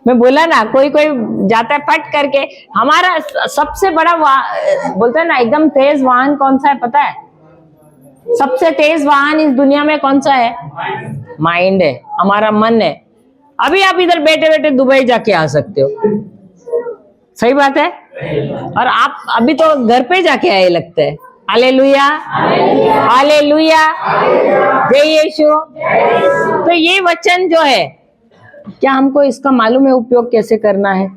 मैं बोला ना, कोई कोई जाता है फट करके। हमारा सबसे बड़ा बोलते हैं ना एकदम तेज वाहन कौन सा है पता है? सबसे तेज वाहन इस दुनिया में कौन सा है? माइंड है, हमारा मन है। अभी आप इधर बैठे बैठे दुबई जाके आ सकते हो, सही बात है। और आप अभी तो घर पे जाके आए लगता है। हालेलुया, हालेलुया, जय यीशु। तो ये वचन जो है, क्या हमको इसका मालूम है उपयोग कैसे करना है?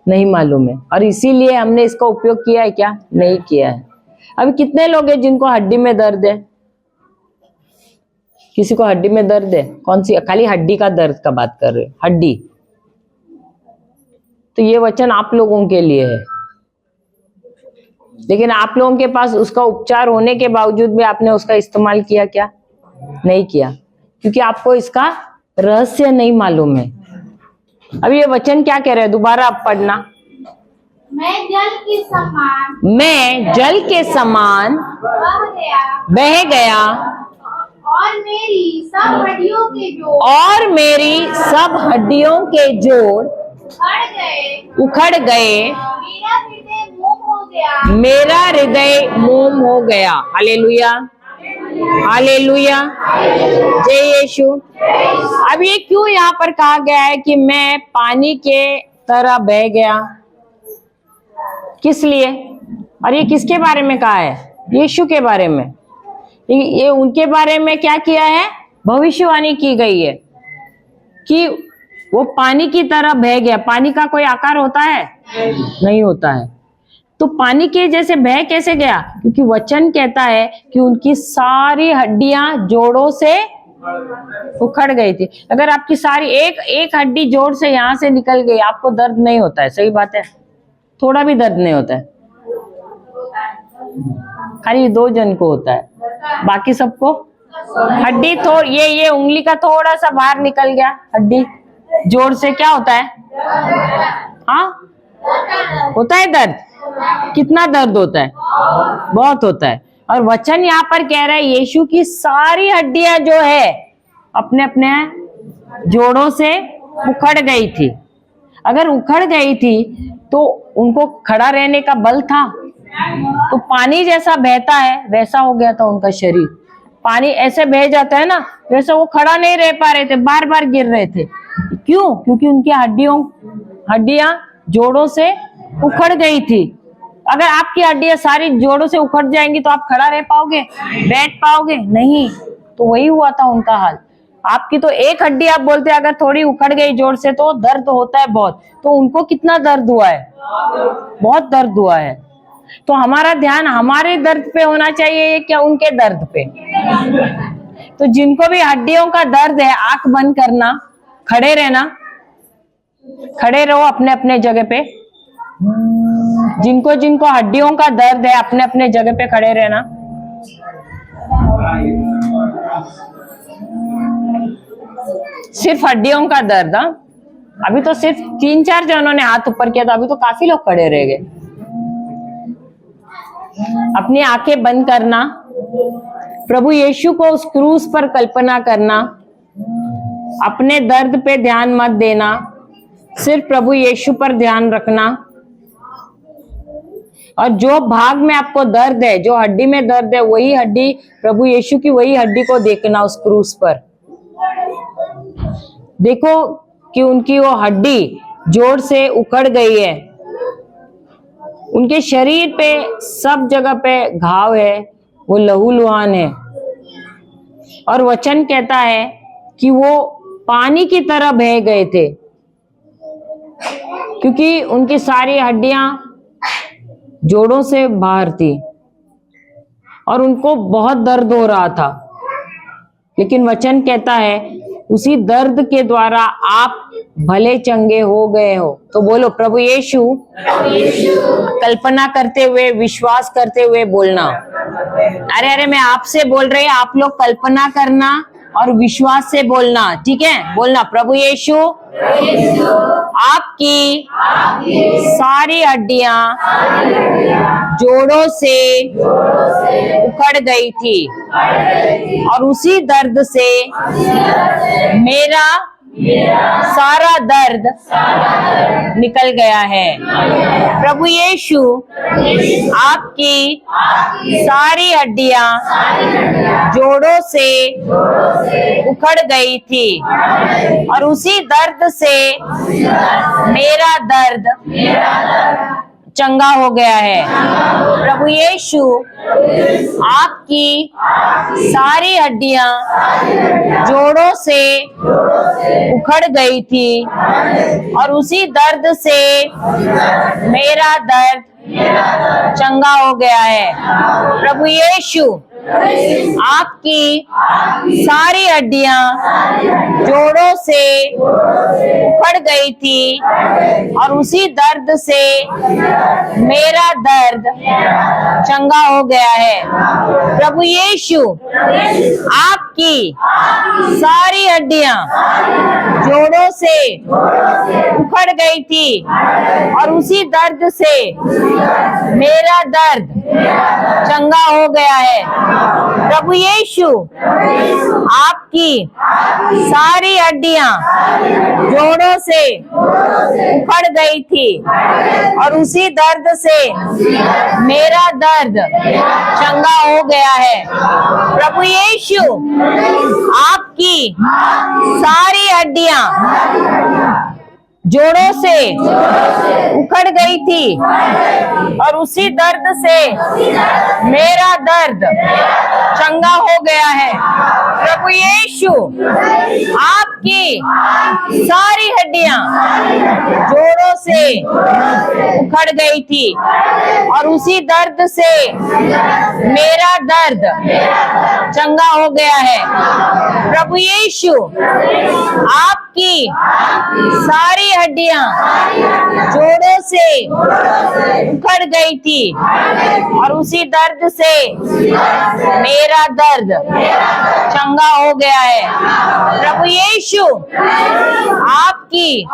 नहीं मालूम है, और इसीलिए हमने इसका उपयोग किया है क्या? नहीं किया है। अभी कितने लोग हैं जिनको हड्डी में दर्द है? किसी को हड्डी में दर्द है? कौन सी? खाली हड्डी का दर्द का बात कर रहे हो, हड्डी। तो ये वचन आप लोगों के लिए है, लेकिन आप लोगों के पास उसका उपचार होने के बावजूद भी आपने उसका इस्तेमाल किया क्या? नहीं किया, क्योंकि आपको इसका रहस्य नहीं मालूम है। अब ये वचन क्या कह रहे हैं? दोबारा आप पढ़ना। मैं जल के समान मैं जल के समान बह गया और मेरी सब हड्डियों के जोड़ और मेरी सब हड्डियों के जोड़ उखड़ गए। उखड़ गए। मेरा हृदय मोम हो गया। मेरा हृदय मोम हो गया। हालेलुया, हालेलुया, जय यीशु। अब ये क्यों यहाँ पर कहा गया है कि मैं पानी के तरह बह गया? किस लिए? और ये किसके बारे में कहा है? यीशु के बारे में। ये उनके बारे में क्या किया है? भविष्यवाणी की गई है कि वो पानी की तरह बह गया। पानी का कोई आकार होता है? नहीं होता है। तो पानी के जैसे बह कैसे गया? क्योंकि वचन कहता है कि उनकी सारी हड्डियां जोड़ों से उखड़ गई थी। अगर आपकी सारी एक हड्डी जोड़ से यहां से निकल गई, आपको दर्द नहीं होता है, सही बात है? थोड़ा भी दर्द नहीं होता है, खाली 2 जन को होता है, बाकी सबको हड्डी ये उंगली का थोड़ा सा बाहर निकल गया हड्डी जोड़ से, क्या होता है? हाँ होता है दर्द। कितना दर्द होता है? बहुत होता है। और वचन यहाँ पर कह रहा है यीशु की सारी हड्डियां जो है अपने अपने जोड़ों से उखड़ गई थी। अगर उखड़ गई थी तो उनको खड़ा रहने का बल था? तो पानी जैसा बहता है वैसा हो गया था उनका शरीर। पानी ऐसे बह जाता है ना, वैसे वो खड़ा नहीं रह पा रहे थे, बार बार गिर रहे थे। क्यों? क्योंकि उनकी हड्डियां जोड़ों से उखड़ गई थी। अगर आपकी हड्डियां सारी जोड़ों से उखड़ जाएंगी तो आप खड़ा रह पाओगे? बैठ पाओगे? नहीं। तो वही हुआ था उनका हाल। आपकी तो एक हड्डी आप बोलते हैं अगर थोड़ी उखड़ गई जोड़ से तो दर्द होता है बहुत। तो उनको कितना दर्द हुआ है? बहुत दर्द हुआ है। तो हमारा ध्यान हमारे दर्द पे होना चाहिए क्या उनके दर्द पे? तो जिनको भी हड्डियों का दर्द है, आंख बंद करना, खड़े रहना, खड़े रहो अपने अपने जगह पे। जिनको जिनको हड्डियों का दर्द है अपने अपने जगह पे खड़े रहना। सिर्फ हड्डियों का दर्द। हाँ, अभी तो सिर्फ 3-4 जनों ने हाथ ऊपर किया था, अभी तो काफी लोग खड़े रह गए। अपनी आंखें बंद करना, प्रभु यीशु को उस क्रूस पर कल्पना करना, अपने दर्द पे ध्यान मत देना, सिर्फ प्रभु यीशु पर ध्यान रखना। और जो भाग में आपको दर्द है, जो हड्डी में दर्द है, वही हड्डी प्रभु यीशु की, वही हड्डी को देखना उस क्रूस पर। देखो कि उनकी वो हड्डी जोर से उखड़ गई है, उनके शरीर पे सब जगह पे घाव है, वो लहूलुहान है। और वचन कहता है कि वो पानी की तरह बह गए थे, क्योंकि उनकी सारी हड्डियां जोड़ों से बाहर थी और उनको बहुत दर्द हो रहा था। लेकिन वचन कहता है उसी दर्द के द्वारा आप भले चंगे हो गए हो। तो बोलो प्रभु यीशु, कल्पना करते हुए, विश्वास करते हुए बोलना। अरे मैं आपसे बोल रही, आप लोग कल्पना करना और विश्वास से बोलना, ठीक है? बोलना प्रभु यीशु, आपकी सारी हड्डियां जोड़ों से उखड़ गई थी और उसी दर्द से मेरा सारा दर्द निकल गया है। प्रभु यीशु, आपकी सारी हड्डियां जोड़ों से उखड़ गई थी और उसी दर्द से मेरा दर्द चंगा हो गया है। प्रभु यीशु, आपकी सारी हड्डियां जोड़ों से उखड़ गई थी और उसी दर्द से मेरा दर्द चंगा हो गया है। प्रभु यीशु, आपकी सारी हड्डियां जोड़ों से उखड़ गई थी और उसी दर्द से मेरा दर्द चंगा हो गया है। प्रभु यीशु, आपकी सारी हड्डियां जोड़ों से उखड़ गई थी और उसी दर्द से मेरा दर्द चंगा हो गया है। प्रभु यीशु, आपकी सारी हड्डियां जोड़ों से उखड़ गई थी और उसी दर्द से मेरा दर्द चंगा हो गया है। प्रभु यीशु, आपकी सारी हड्डियां जोड़ों से उखड़ गई थी और उसी दर्द से मेरा दर्द चंगा हो गया है। प्रभु यीशु, आपकी सारी हड्डियां जोड़ों से उखड़ गई थी और उसी दर्द से मेरा दर्द चंगा हो गया है। प्रभु यीशु, आपकी सारी हड्डियां जोड़ों से उखड़ गई थी और उसी दर्द से मेरा दर्द चंगा हो गया है। प्रभु यीशु, आपकी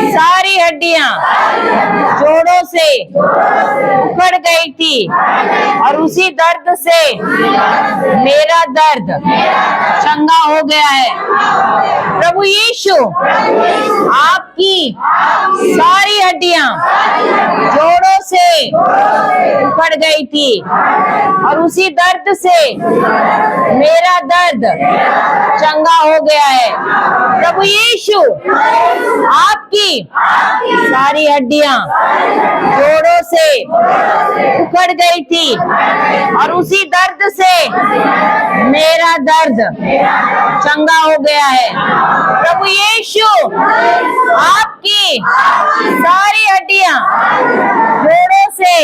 सारी हड्डियां जोड़ों से उखड़ गई थी और उसी दर्द से मेरा दर्द चंगा हो गया है। प्रभु यीशु, आपकी सारी हड्डियां जोड़ों से उखड़ गई थी और उसी दर्द से मेरा दर्द चंगा हो गया है। प्रभु यीशु, आपकी सारी हड्डियां जोड़ों से उखड़ गई थी और उसी दर्द से मेरा दर्द चंगा हो गया है। प्रभु यीशु, आपकी सारी हड्डियां जोड़ों से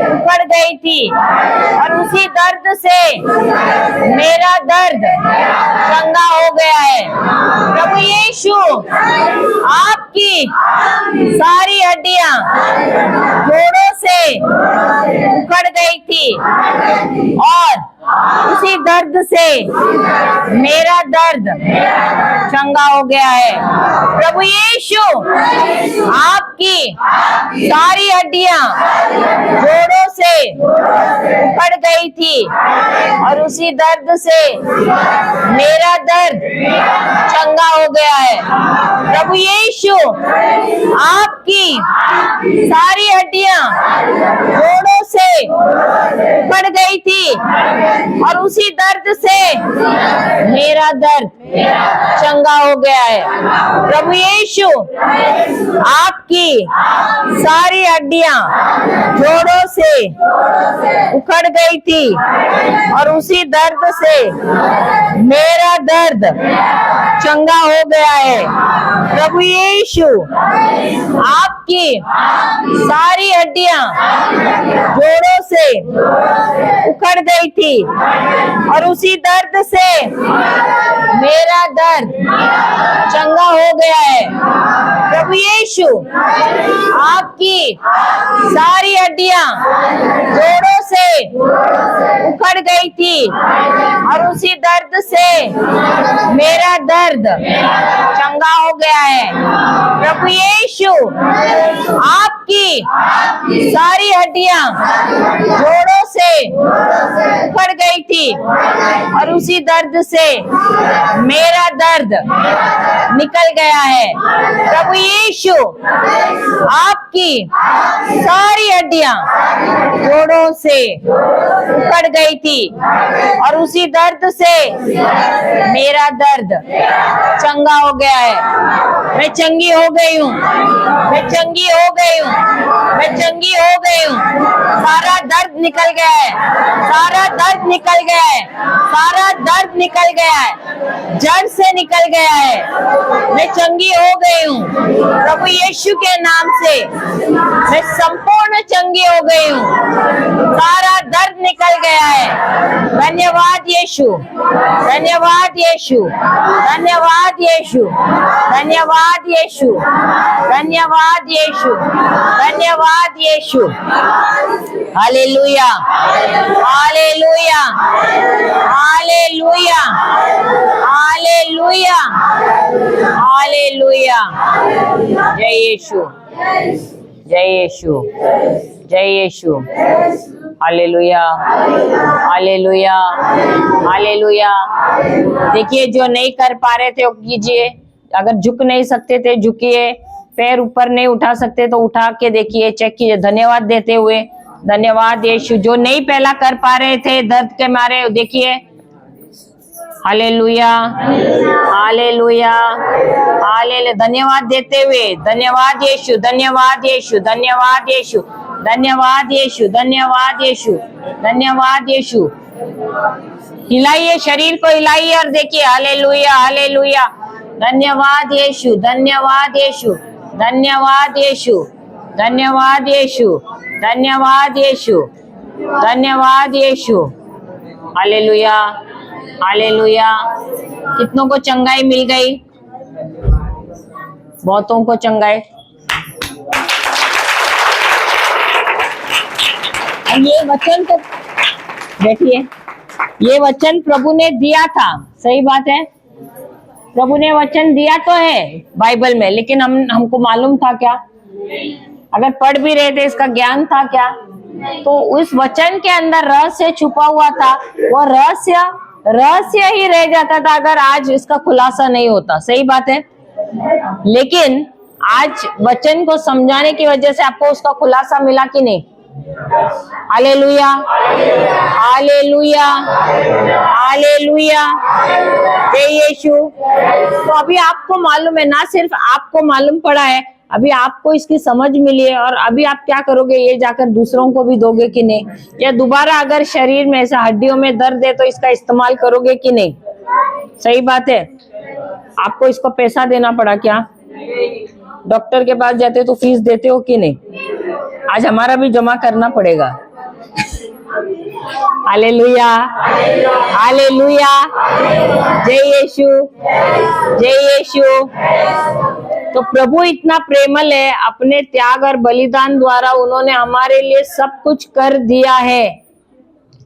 उखड़ गई थी और उसी दर्द से मेरा दर्द चंगा हो गया है। प्रभु यीशु आपकी सारी हड्डियां जोड़ों से उखड़ गई थी और उसी दर्द से मेरा दर्द चंगा हो गया है। प्रभु यीशु आपकी सारी हड्डियां जोड़ों से उखड़ गई थी और उसी दर्द से मेरा दर्द चंगा हो गया है। प्रभु यीशु आपकी सारी हड्डियां जोड़ों से उखड़ गई थी और उसी दर्द से मेरा दर्द चंगा हो गया है। प्रभु यीशु आपकी सारी हड्डियां जोड़ों से उखड़ गई थी और उसी दर्द से मेरा दर्द चंगा हो गया है। प्रभु यीशु आपकी सारी हड्डियां जोड़ों से उखड़ गई थी और उसी दर्द से मेरा दर्द चंगा हो गया है। प्रभु यीशु आपकी सारी हड्डियां जोड़ों से उखड़ गई थी और उसी दर्द से मेरा दर्द चंगा हो गया है। प्रभु यीशु आपकी सारी हड्डियां जोड़ों से उखड़ गई थी और उसी दर्द से मेरा दर्द निकल गया है। प्रभु यीशु आपकी सारी हड्डियां जोड़ों से उखड़ गई थी और उसी दर्द से मेरा दर्द चंगा हो गया है। मैं चंगी हो गई हूँ, मैं चंगी हो गई हूँ, मैं चंगी हो गई हूँ। सारा दर्द निकल गया है, सारा दर्द निकल गया है, सारा दर्द निकल गया है, जड़ से निकल गया है। मैं चंगी हो गई हूँ प्रभु यीशु के नाम से। मैं संपूर्ण चंगी हो गई हूँ, सारा दर्द निकल गया है। धन्यवाद यीशु, धन्यवाद यीशु, धन्यवाद यीशु, धन्यवाद यीशु, धन्यवाद यीशु, धन्यवाद यीशु। हालेलुया, हालेलुया, हालेलुया, हालेलुया, हालेलुया। जय यीशु, जय यीशु, जय यीशु। हालेलुया, हालेलुया, हालेलुया। देखिए, जो नहीं कर पा रहे थे वो कीजिए। अगर झुक नहीं सकते थे झुकिए, पैर ऊपर नहीं उठा सकते तो उठा के देखिए, चेक कीजिए, धन्यवाद देते हुए। धन्यवाद यीशु। जो नहीं पहला कर पा रहे थे दर्द के मारे, देखिए। हालेलुया, हालेलुया, हालेलुया। धन्यवाद देते हुए, धन्यवाद यीशु, धन्यवाद यीशु, धन्यवाद यीशु, धन्यवाद यीशु, धन्यवाद यीशु, धन्यवाद यीशु। हिलाइए, शरीर को हिलाइए और देखिए। Hallelujah, hallelujah. धन्यवाद यीशु, धन्यवाद यीशु, धन्यवाद यीशु, धन्यवाद यीशु, धन्यवाद यीशु, धन्यवाद यीशु। हालेलुया, हालेलुया। कितनों को चंगाई मिल गई? बहुतों को चंगाई। ये वचन तो, बैठिए, ये वचन प्रभु ने दिया था, सही बात है। प्रभु ने वचन दिया तो है बाइबल में, लेकिन हमको मालूम था क्या? अगर पढ़ भी रहे थे, इसका ज्ञान था क्या? तो उस वचन के अंदर रहस्य छुपा हुआ था, वो रहस्य ही रह जाता था अगर आज इसका खुलासा नहीं होता। सही बात है। लेकिन आज वचन को समझाने की वजह से आपको उसका खुलासा मिला कि नहीं? हालेलुया, हालेलुया, हालेलुया। जय यीशु। तो अभी आपको मालूम है, ना सिर्फ आपको मालूम पड़ा है, अभी आपको इसकी समझ मिली है। और अभी आप क्या करोगे? ये जाकर दूसरों को भी दोगे कि नहीं? या दोबारा अगर शरीर में ऐसा हड्डियों में दर्द है तो इसका इस्तेमाल करोगे कि नहीं? सही बात है। आपको इसको पैसा देना पड़ा क्या? डॉक्टर के पास जाते हो तो फीस देते हो कि नहीं? आज हमारा भी जमा करना पड़ेगा। हालेलुया, हालेलुया, जय यीशु, जय यीशु। तो प्रभु इतना प्रेमल है, अपने त्याग और बलिदान द्वारा उन्होंने हमारे लिए सब कुछ कर दिया है।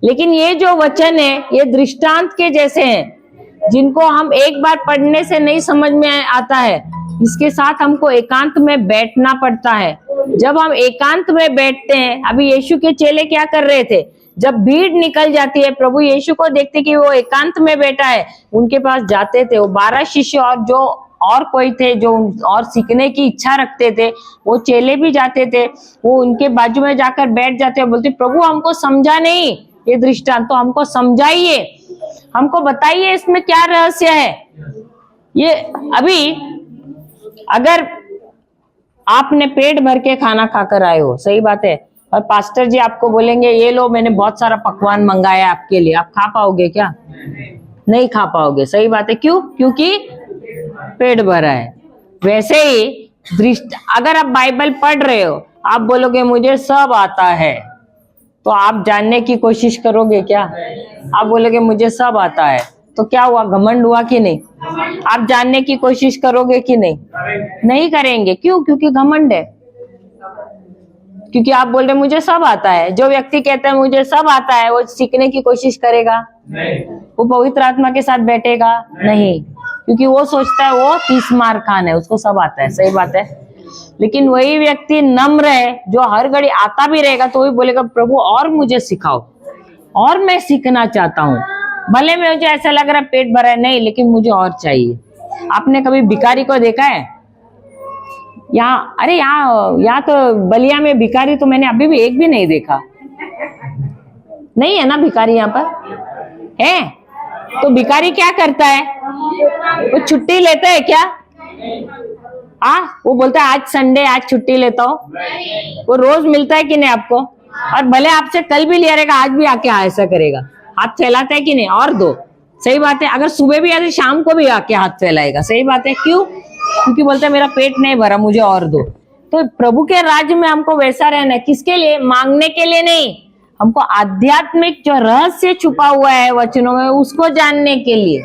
लेकिन ये जो वचन है ये दृष्टांत के जैसे हैं, जिनको हम एक बार पढ़ने से नहीं समझ में आता है। इसके साथ हमको एकांत में बैठना पड़ता है। जब हम एकांत में बैठते हैं, अभी यीशु के चेले क्या कर रहे थे? जब भीड़ निकल जाती है, प्रभु यीशु को देखते कि वो एकांत में बैठा है, उनके पास जाते थे। वो 12 शिष्य और जो और कोई थे जो और सीखने की इच्छा रखते थे, वो चेले भी जाते थे। वो उनके बाजू में जाकर बैठ जाते और बोलते, प्रभु हमको समझा नहीं ये दृष्टांत, तो हमको समझाइए, हमको बताइए इसमें क्या रहस्य है। ये अभी अगर आपने पेट भर के खाना खाकर आए हो, सही बात है, और पास्टर जी आपको बोलेंगे ये लो मैंने बहुत सारा पकवान मंगाया आपके लिए, आप खा पाओगे क्या? नहीं खा पाओगे, सही बात है। क्यों? क्योंकि पेट भरा है। वैसे ही अगर आप बाइबल पढ़ रहे हो, आप बोलोगे मुझे सब आता है, तो आप जानने की कोशिश करोगे क्या? आप बोलोगे मुझे सब आता है, तो क्या हुआ? घमंड हुआ कि नहीं? आप जानने की कोशिश करोगे कि नहीं? नहीं करेंगे। क्यों? क्योंकि घमंड है। क्योंकि आप बोल रहे मुझे सब आता है। जो व्यक्ति कहता है मुझे सब आता है, वो सीखने की कोशिश करेगा नहीं। वो पवित्र आत्मा के साथ बैठेगा नहीं, क्योंकि वो सोचता है वो 30 मार खान है, उसको सब आता है, सही बात है। लेकिन वही व्यक्ति नम्र है, जो हर घड़ी आता भी रहेगा तो वही बोलेगा प्रभु और मुझे सिखाओ, और मैं सीखना चाहता हूँ। भले में मुझे ऐसा लग रहा है पेट भरा है, नहीं, लेकिन मुझे और चाहिए। आपने कभी भिखारी को देखा है? यहाँ, अरे यहाँ तो बलिया में भिखारी तो मैंने अभी भी एक भी नहीं देखा। नहीं है ना भिखारी यहाँ पर? है? तो भिखारी क्या करता है? वो छुट्टी लेता है क्या? वो बोलता है आज संडे, आज छुट्टी लेता हूँ। वो रोज मिलता है कि नहीं आपको? और भले आपसे कल भी लिया रहेगा, आज भी आके ऐसा करेगा, हाथ फैलाता है कि नहीं? और दो, सही बात है। अगर सुबह भी आते शाम को भी आके हाथ फैलाएगा, सही बात है। क्यों? क्योंकि बोलता है मेरा पेट नहीं भरा, मुझे और दो। तो प्रभु के राज्य में हमको वैसा रहना है। किसके लिए? मांगने के लिए नहीं, हमको आध्यात्मिक जो रहस्य छुपा हुआ है वचनों में, उसको जानने के लिए।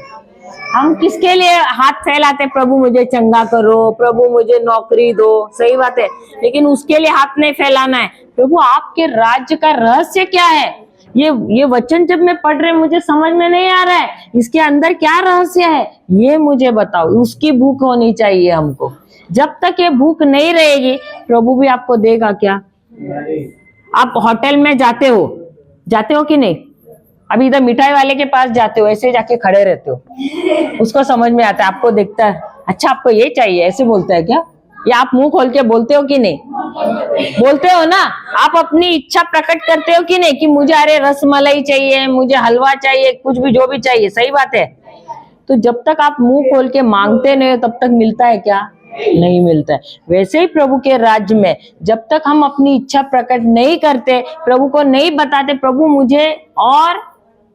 हम किसके लिए हाथ फैलाते? प्रभु मुझे चंगा करो, प्रभु मुझे नौकरी दो, सही बात है। लेकिन उसके लिए हाथ नहीं फैलाना है। प्रभु आपके राज्य का रहस्य क्या है? ये वचन जब मैं पढ़ रहे मुझे समझ में नहीं आ रहा है, इसके अंदर क्या रहस्य है ये मुझे बताओ। उसकी भूख होनी चाहिए हमको। जब तक ये भूख नहीं रहेगी, प्रभु भी आपको देगा क्या? आप होटल में जाते हो कि नहीं? अभी इधर मिठाई वाले के पास जाते हो, ऐसे जाके खड़े रहते हो, उसको समझ में आता है, आपको देखता है, अच्छा आपको ये चाहिए, ऐसे बोलता है क्या? या आप मुंह खोल के बोलते हो कि नहीं? बोलते हो ना। आप अपनी इच्छा प्रकट करते हो कि नहीं, कि मुझे अरे रसमलाई चाहिए, मुझे हलवा चाहिए, कुछ भी जो भी चाहिए, सही बात है। तो जब तक आप मुंह खोल के मांगते नहीं हो, तब तक मिलता है क्या? नहीं मिलता है। वैसे ही प्रभु के राज्य में जब तक हम अपनी इच्छा प्रकट नहीं करते, प्रभु को नहीं बताते प्रभु मुझे और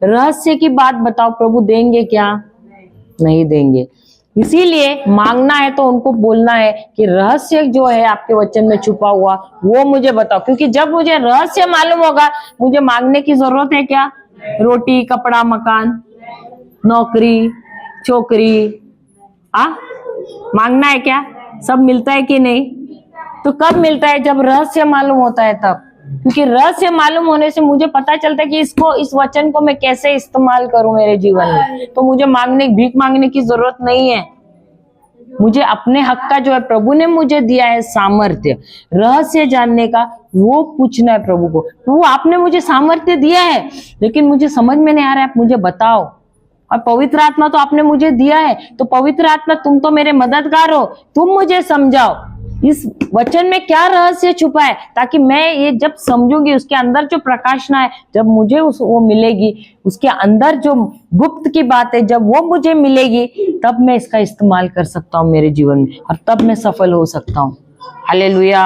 रहस्य की बात बताओ, प्रभु देंगे क्या? नहीं देंगे। इसीलिए मांगना है तो उनको बोलना है कि रहस्य जो है आपके वचन में छुपा हुआ वो मुझे बताओ। क्योंकि जब मुझे रहस्य मालूम होगा, मुझे मांगने की जरूरत है क्या? रोटी, कपड़ा, मकान, नौकरी, छोकरी, मांगना है क्या? सब मिलता है कि नहीं? तो कब मिलता है? जब रहस्य मालूम होता है तब। क्योंकि रहस्य मालूम होने से मुझे पता चलता है कि इस वचन को मैं कैसे इस्तेमाल करूं मेरे जीवन में। तो मुझे भीख मांगने की जरूरत नहीं है। मुझे अपने हक का जो है प्रभु ने मुझे दिया है सामर्थ्य, रहस्य जानने का, वो पूछना है प्रभु को। प्रभु आपने मुझे सामर्थ्य दिया है, लेकिन मुझे समझ में नहीं आ रहा है, आप मुझे बताओ। और पवित्र आत्मा तो आपने मुझे दिया है, तो पवित्र आत्मा तुम तो मेरे मददगार हो, तुम मुझे समझाओ इस वचन में क्या रहस्य छुपा है, ताकि मैं ये जब समझूंगी, उसके अंदर जो प्रकाशना है जब मुझे वो मिलेगी, उसके अंदर जो गुप्त की बात है जब वो मुझे मिलेगी, तब मैं इसका इस्तेमाल कर सकता हूँ मेरे जीवन में, और तब मैं सफल हो सकता हूँ। Hallelujah,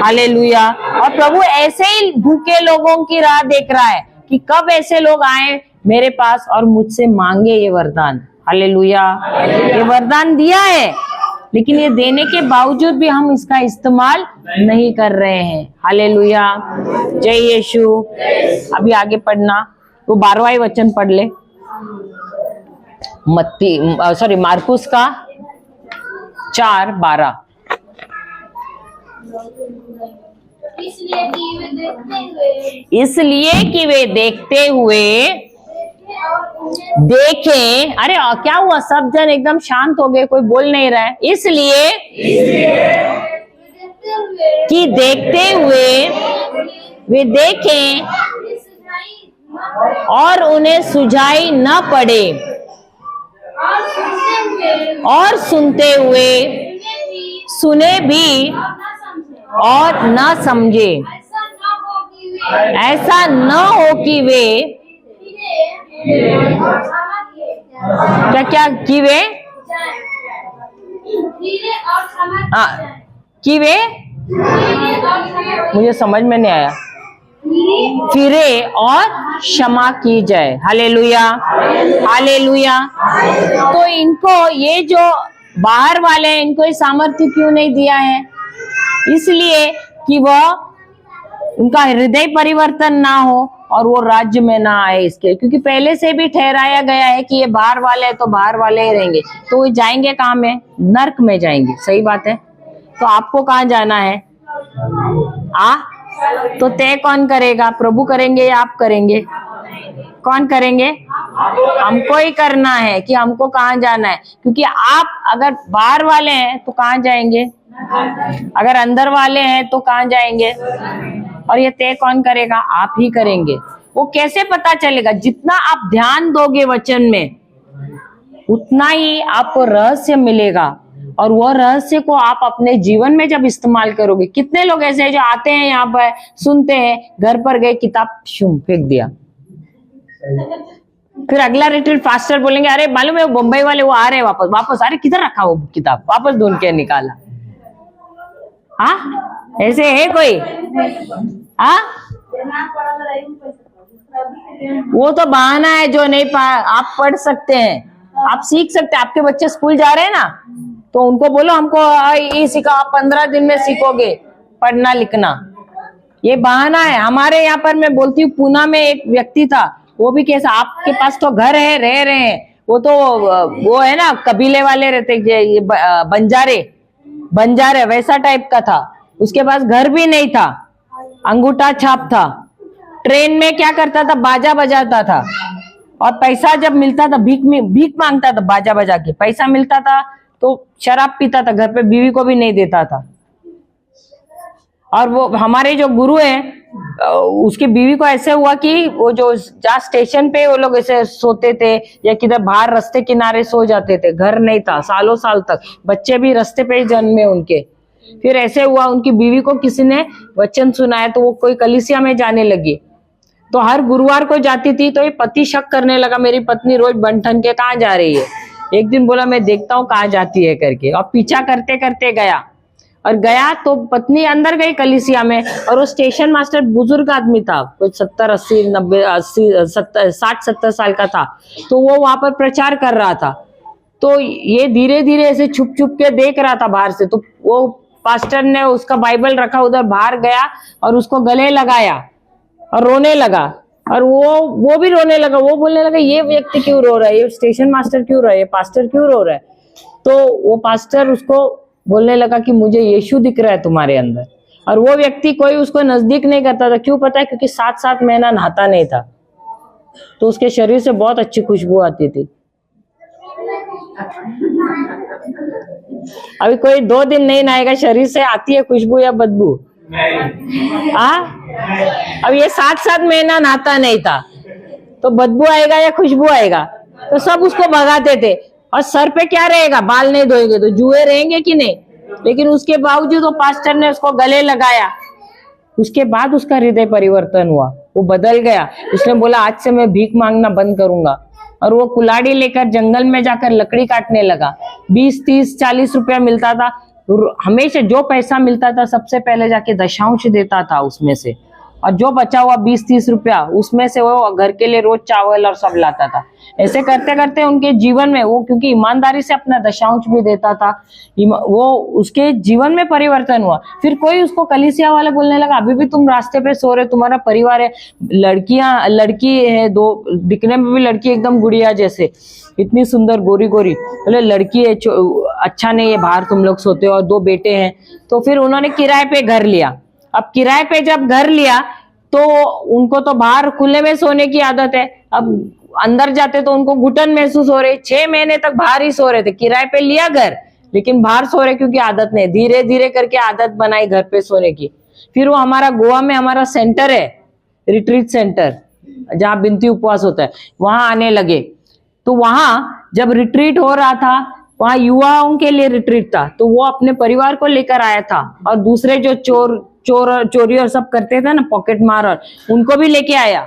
hallelujah. और प्रभु ऐसे ही भूखे लोगों की राह देख रहा है कि कब ऐसे लोग आए मेरे पास और मुझसे मांगे ये वरदान। हालेलुया। ये वरदान दिया है, लेकिन ये देने के बावजूद भी हम इसका इस्तेमाल नहीं कर रहे हैं। हालेलुया, जय यीशु। अभी आगे पढ़ना, वो 12वां वचन पढ़ ले, मार्कुस का 4:12। इसलिए कि वे देखते हुए देखें। अरे क्या हुआ, सब जन एकदम शांत हो गए, कोई बोल नहीं रहा है। इसलिए कि देखते हुए वे देखें और उन्हें सुझाई न पड़े, और सुनते हुए सुने भी और न समझे। ऐसा न हो कि वे क्या क्या कि वे कि वे मुझे समझ में नहीं आया, फिरे और क्षमा की जाए। Hallelujah, hallelujah. तो इनको ये जो बाहर वाले हैं, इनको ये सामर्थ्य क्यों नहीं दिया है? इसलिए कि वह उनका हृदय परिवर्तन ना हो और वो राज्य में ना आए इसके, क्योंकि पहले से भी ठहराया गया है कि ये बाहर वाले हैं तो बाहर वाले ही रहेंगे, तो वो जाएंगे कहाँ में? नर्क में जाएंगे। सही बात है। तो आपको कहाँ जाना है? तो तय कौन करेगा? प्रभु करेंगे या आप करेंगे? कौन करेंगे? हमको ही करना है कि हमको कहाँ जाना है, क्योंकि आप अगर बाहर वाले हैं तो कहाँ जाएंगे, अगर अंदर वाले हैं तो कहाँ जाएंगे? और ये तय कौन करेगा? आप ही करेंगे। वो कैसे पता चलेगा? जितना आप ध्यान दोगे वचन में, उतना ही आपको रहस्य मिलेगा, और वो रहस्य को आप अपने जीवन में जब इस्तेमाल करोगे। कितने लोग ऐसे हैं जो आते हैं यहाँ पर, सुनते हैं, घर पर गए, किताब शुम फेंक दिया, फिर अगला रिट्रीट फास्टर बोलेंगे अरे मालूम है बम्बई वाले वो आ रहे हैं वापस, अरे किधर रखा वो किताब, वापस ढूंढ के निकाला। ऐसे है कोई? वो तो बहाना है जो नहीं आप पढ़ सकते हैं, आप सीख सकते हैं। आपके बच्चे स्कूल जा रहे हैं ना, तो उनको बोलो हमको ये सीखा, आप 15 दिन में सीखोगे पढ़ना लिखना। ये बहाना है। हमारे यहाँ पर मैं बोलती हूँ, पूना में एक व्यक्ति था, वो भी कैसा, आपके पास तो घर है, रह रहे हैं, वो तो वो है ना कबीले वाले रहते, बंजारे वैसा टाइप का था। उसके पास घर भी नहीं था, अंगूठा छाप था। ट्रेन में क्या करता था? बाजा बजाता था, और पैसा जब मिलता था भीख मांगता था, बाजा बजा के पैसा मिलता था तो शराब पीता था, घर पे बीवी को भी नहीं देता था। और वो हमारे जो गुरु हैं, उसकी बीवी को ऐसे हुआ कि वो जो जहाँ स्टेशन पे वो लोग ऐसे सोते थे या किधर बाहर रास्ते किनारे सो जाते थे, घर नहीं था सालों साल तक, बच्चे भी रास्ते पे ही जन्मे उनके। फिर ऐसे हुआ, उनकी बीवी को किसी ने वचन सुनाया तो वो कोई कलीसिया में जाने लगी। तो हर गुरुवार को जाती थी, तो ये पति शक करने लगा, मेरी पत्नी रोज बंठन के कहाँ जा रही है। एक दिन बोला मैं देखता हूँ कहाँ जाती है करके, और पीछा करते करते गया, और गया तो पत्नी अंदर गई कलीसिया में, और वो स्टेशन मास्टर बुजुर्ग आदमी था, कुछ 60-70 साल का था। तो वो वहां पर प्रचार कर रहा था। तो ये धीरे धीरे ऐसे छुप छुप के देख रहा था बाहर से। तो वो पास्टर ने उसका बाइबल रखा, उधर बाहर गया और उसको गले लगाया और रोने लगा, और वो भी रोने लगा। वो बोलने लगा ये व्यक्ति क्यों रो रहा है, ये स्टेशन मास्टर क्यों रो रहा है, ये पास्टर क्यों रो रहा है। तो वो पास्टर उसको बोलने लगा कि मुझे यीशु दिख रहा है तुम्हारे अंदर। और वो व्यक्ति कोई उसको नजदीक नहीं करता था। क्यों पता है? क्योंकि 7 महीना नहाता नहीं था, तो उसके शरीर से बहुत अच्छी खुशबू आती थी। अभी कोई 2 दिन नहीं नहाएगा, शरीर से आती है खुशबू या बदबू? अब ये 7 महीना नहाता नहीं था, तो बदबू आएगा या खुशबू आएगा? तो सब उसको भगाते थे। और सर पे क्या रहेगा? बाल नहीं धोएंगे तो जुए रहेंगे कि नहीं? लेकिन उसके बावजूद वो पास्टर ने उसको गले लगाया। उसके बाद उसका हृदय परिवर्तन हुआ, वो बदल गया। उसने बोला आज से मैं भीख मांगना बंद करूंगा। और वो कुल्हाड़ी लेकर जंगल में जाकर लकड़ी काटने लगा। 20, 30, 40 रुपया मिलता था। हमेशा जो पैसा मिलता था सबसे पहले जाके दशांश देता था उसमें से, और जो बचा हुआ 20-30 रुपया उसमें से वो घर के लिए रोज चावल और सब लाता था। ऐसे करते करते उनके जीवन में वो, क्योंकि ईमानदारी से अपना दशांश भी देता था, वो उसके जीवन में परिवर्तन हुआ। फिर कोई उसको कलीसिया वाला बोलने लगा, अभी भी तुम रास्ते पे सो रहे, तुम्हारा परिवार है, लड़की है, 2 दिखने में भी लड़की एकदम गुड़िया जैसे, इतनी सुंदर गोरी गोरी, बोले लड़की है, अच्छा नहीं है, बाहर तुम लोग सोते हो, और 2 बेटे हैं। तो फिर उन्होंने किराए पे घर लिया। अब किराए पे जब घर लिया तो उनको तो बाहर खुले में सोने की आदत है, अब अंदर जाते तो उनको घुटन महसूस हो रही। 6 महीने तक बाहर ही सो रहे थे, किराए पे लिया घर लेकिन बाहर सो रहे, क्योंकि आदत नहीं, धीरे धीरे करके आदत बनाई घर पे सोने की। फिर वो हमारा गोवा में हमारा सेंटर है, रिट्रीट सेंटर, जहाँ बिनती उपवास होता है, वहां आने लगे। तो वहां जब रिट्रीट हो रहा था, वहां युवाओं के लिए रिट्रीट था, तो वो अपने परिवार को लेकर आया था, और दूसरे जो चोरी और सब करते थे ना, पॉकेट मार, और उनको भी लेके आया।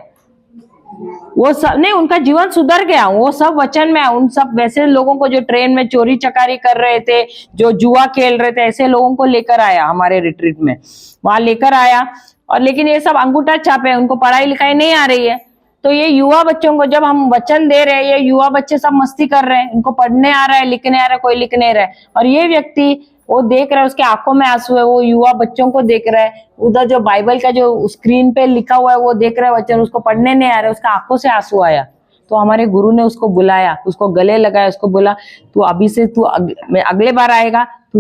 वो सब नहीं, उनका जीवन सुधर गया, वो सब वचन में। उन सब वैसे लोगों को जो ट्रेन में चोरी चकारी कर रहे थे, जो जुआ खेल रहे थे, ऐसे लोगों को लेकर आया हमारे रिट्रीट में, वहां लेकर आया। और लेकिन ये सब अंगूठा छापे, उनको पढ़ाई लिखाई नहीं आ रही है। तो ये युवा बच्चों को जब हम वचन दे रहे हैं, ये युवा बच्चे सब मस्ती कर रहे हैं, इनको पढ़ने आ रहा है, लिखने आ रहा है, कोई लिख नहीं रहा है, और ये व्यक्ति वो देख रहा है, उसके आंखों में आंसू है, वो युवा बच्चों को देख रहा है, उधर जो बाइबल का जो स्क्रीन पे लिखा हुआ है वो देख रहा है वचन, उसको पढ़ने नहीं आ रहा है, उसका आंखों से आंसू आया। तो हमारे गुरु ने उसको बुलाया, उसको गले लगाया, उसको बोला तू अभी से तू अगले बार आएगा, तू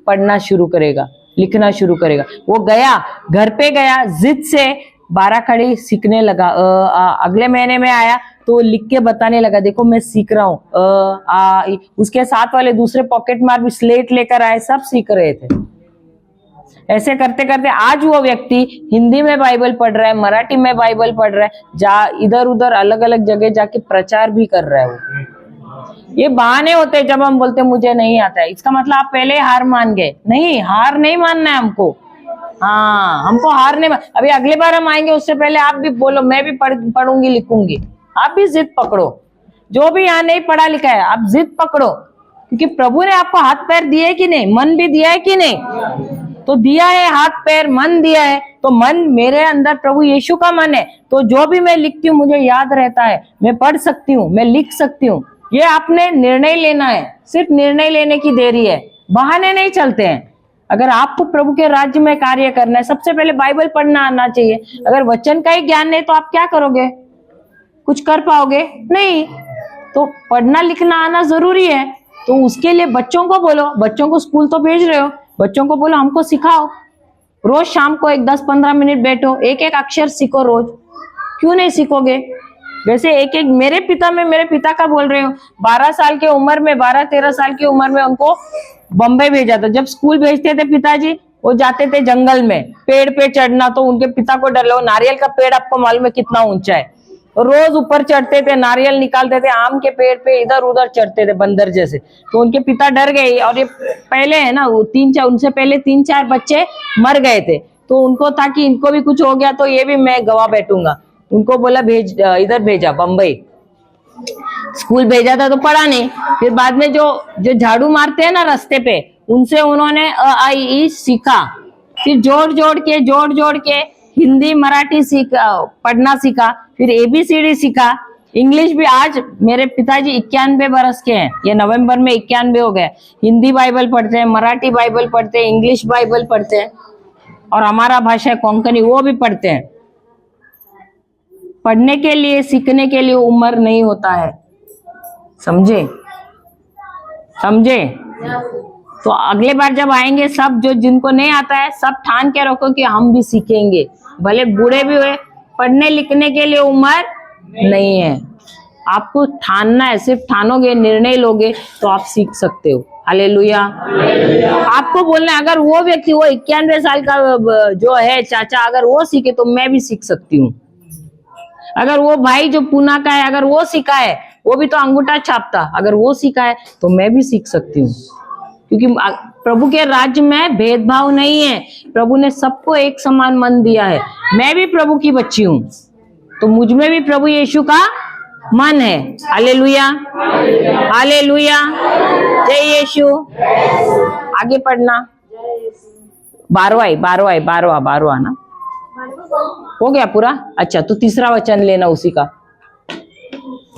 पढ़ना शुरू करेगा, लिखना शुरू करेगा। वो गया, घर पे गया, जिद से 12 खड़ी सीखने लगा। अगले महीने में आया तो लिख के बताने लगा, देखो मैं सीख रहा हूँ। उसके साथ वाले दूसरे पॉकेट मार भी स्लेट लेकर आए, सब सीख रहे थे। ऐसे करते करते आज वो व्यक्ति हिंदी में बाइबल पढ़ रहा है, मराठी में बाइबल पढ़ रहा है, इधर उधर अलग अलग जगह जाके प्रचार भी कर रहा है वो। ये बहाने होते जब हम बोलते मुझे नहीं आता है, इसका मतलब आप पहले हार मान गए। नहीं, हार नहीं मानना है हमको। हाँ, हमको हार नहीं, अभी अगले बार हम आएंगे उससे पहले आप भी बोलो मैं भी पढ़ूंगी लिखूंगी। आप भी जिद पकड़ो, जो भी यहाँ नहीं पढ़ा लिखा है आप जिद पकड़ो, क्योंकि प्रभु ने आपको हाथ पैर दिए कि नहीं, मन भी दिया है कि नहीं, तो दिया है, हाथ पैर मन दिया है। तो मन मेरे अंदर प्रभु यीशु का मन है, तो जो भी मैं लिखती हूँ मुझे याद रहता है, मैं पढ़ सकती हूँ, मैं लिख सकती हूँ। ये आपने निर्णय लेना है, सिर्फ निर्णय लेने की देरी है, बहाने नहीं चलते हैं। अगर आपको प्रभु के राज्य में कार्य करना है, सबसे पहले बाइबल पढ़ना आना चाहिए। अगर वचन का ही ज्ञान नहीं तो आप क्या करोगे, कुछ कर पाओगे नहीं। तो पढ़ना लिखना आना जरूरी है। तो उसके लिए बच्चों को बोलो, बच्चों को स्कूल तो भेज रहे हो, बच्चों को बोलो हमको सिखाओ, रोज शाम को 10-15 मिनट बैठो, एक एक अक्षर सीखो रोज। क्यों नहीं सीखोगे? वैसे एक मेरे पिता का बोल रही हूँ, 12 साल की उम्र में, 12-13 साल की उम्र में उनको बम्बई भेजा था। जब स्कूल भेजते थे पिताजी, वो जाते थे जंगल में, पेड़ पे चढ़ना, तो उनके पिता को डर लगा। नारियल का पेड़ आपको मालूम है कितना ऊंचा है, रोज ऊपर चढ़ते थे, नारियल निकालते थे, आम के पेड़ पे इधर उधर चढ़ते थे बंदर जैसे। तो उनके पिता डर गए, और ये पहले है ना, वो 3-4 उनसे पहले 3-4 बच्चे मर गए थे, तो उनको था कि इनको भी कुछ हो गया तो ये भी मैं गवा बैठूंगा। उनको बोला इधर भेजा, बम्बई स्कूल भेजा था, तो पढ़ा नहीं। फिर बाद में जो झाड़ू मारते हैं ना रास्ते पे, उनसे उन्होंने अ आ इ ई सीखा। फिर जोड़ जोड़ के हिंदी मराठी पढ़ना सीखा। फिर ABCD सीखा। इंग्लिश भी, आज मेरे पिताजी 91 बरस के हैं, ये नवंबर में 91 हो गए। हिंदी बाइबल पढ़ते हैं, मराठी बाइबल पढ़ते हैं, इंग्लिश बाइबल पढ़ते हैं, और हमारा भाषा कोंकणी वो भी पढ़ते हैं। पढ़ने के लिए, सीखने के लिए उम्र नहीं होता है, समझे? तो अगले बार जब आएंगे, सब जो जिनको नहीं आता है सब ठान के रखो कि हम भी सीखेंगे, भले बूढ़े भी हुए। पढ़ने लिखने के लिए उम्र नहीं है, आपको ठानना है। सिर्फ ठानोगे, निर्णय लोगे तो आप सीख सकते हो। हालेलुया। आपको बोलना है, अगर वो व्यक्ति, वो 91 साल का जो है चाचा, अगर वो सीखे तो मैं भी सीख सकती हूँ। अगर वो भाई जो पूना का है, अगर वो सीखा है, वो भी तो अंगूठा छापता, अगर वो सीखा है तो मैं भी सीख सकती हूँ। क्योंकि प्रभु के राज्य में भेदभाव नहीं है, प्रभु ने सबको एक समान मन दिया है। मैं भी प्रभु की बच्ची हूँ, तो मुझ में भी प्रभु यीशु का मन है। हालेलुया, हालेलुया, जय यीशु। आगे पढ़ना, 12वां ना। हो गया पूरा? अच्छा, तो तीसरा वचन लेना उसी का।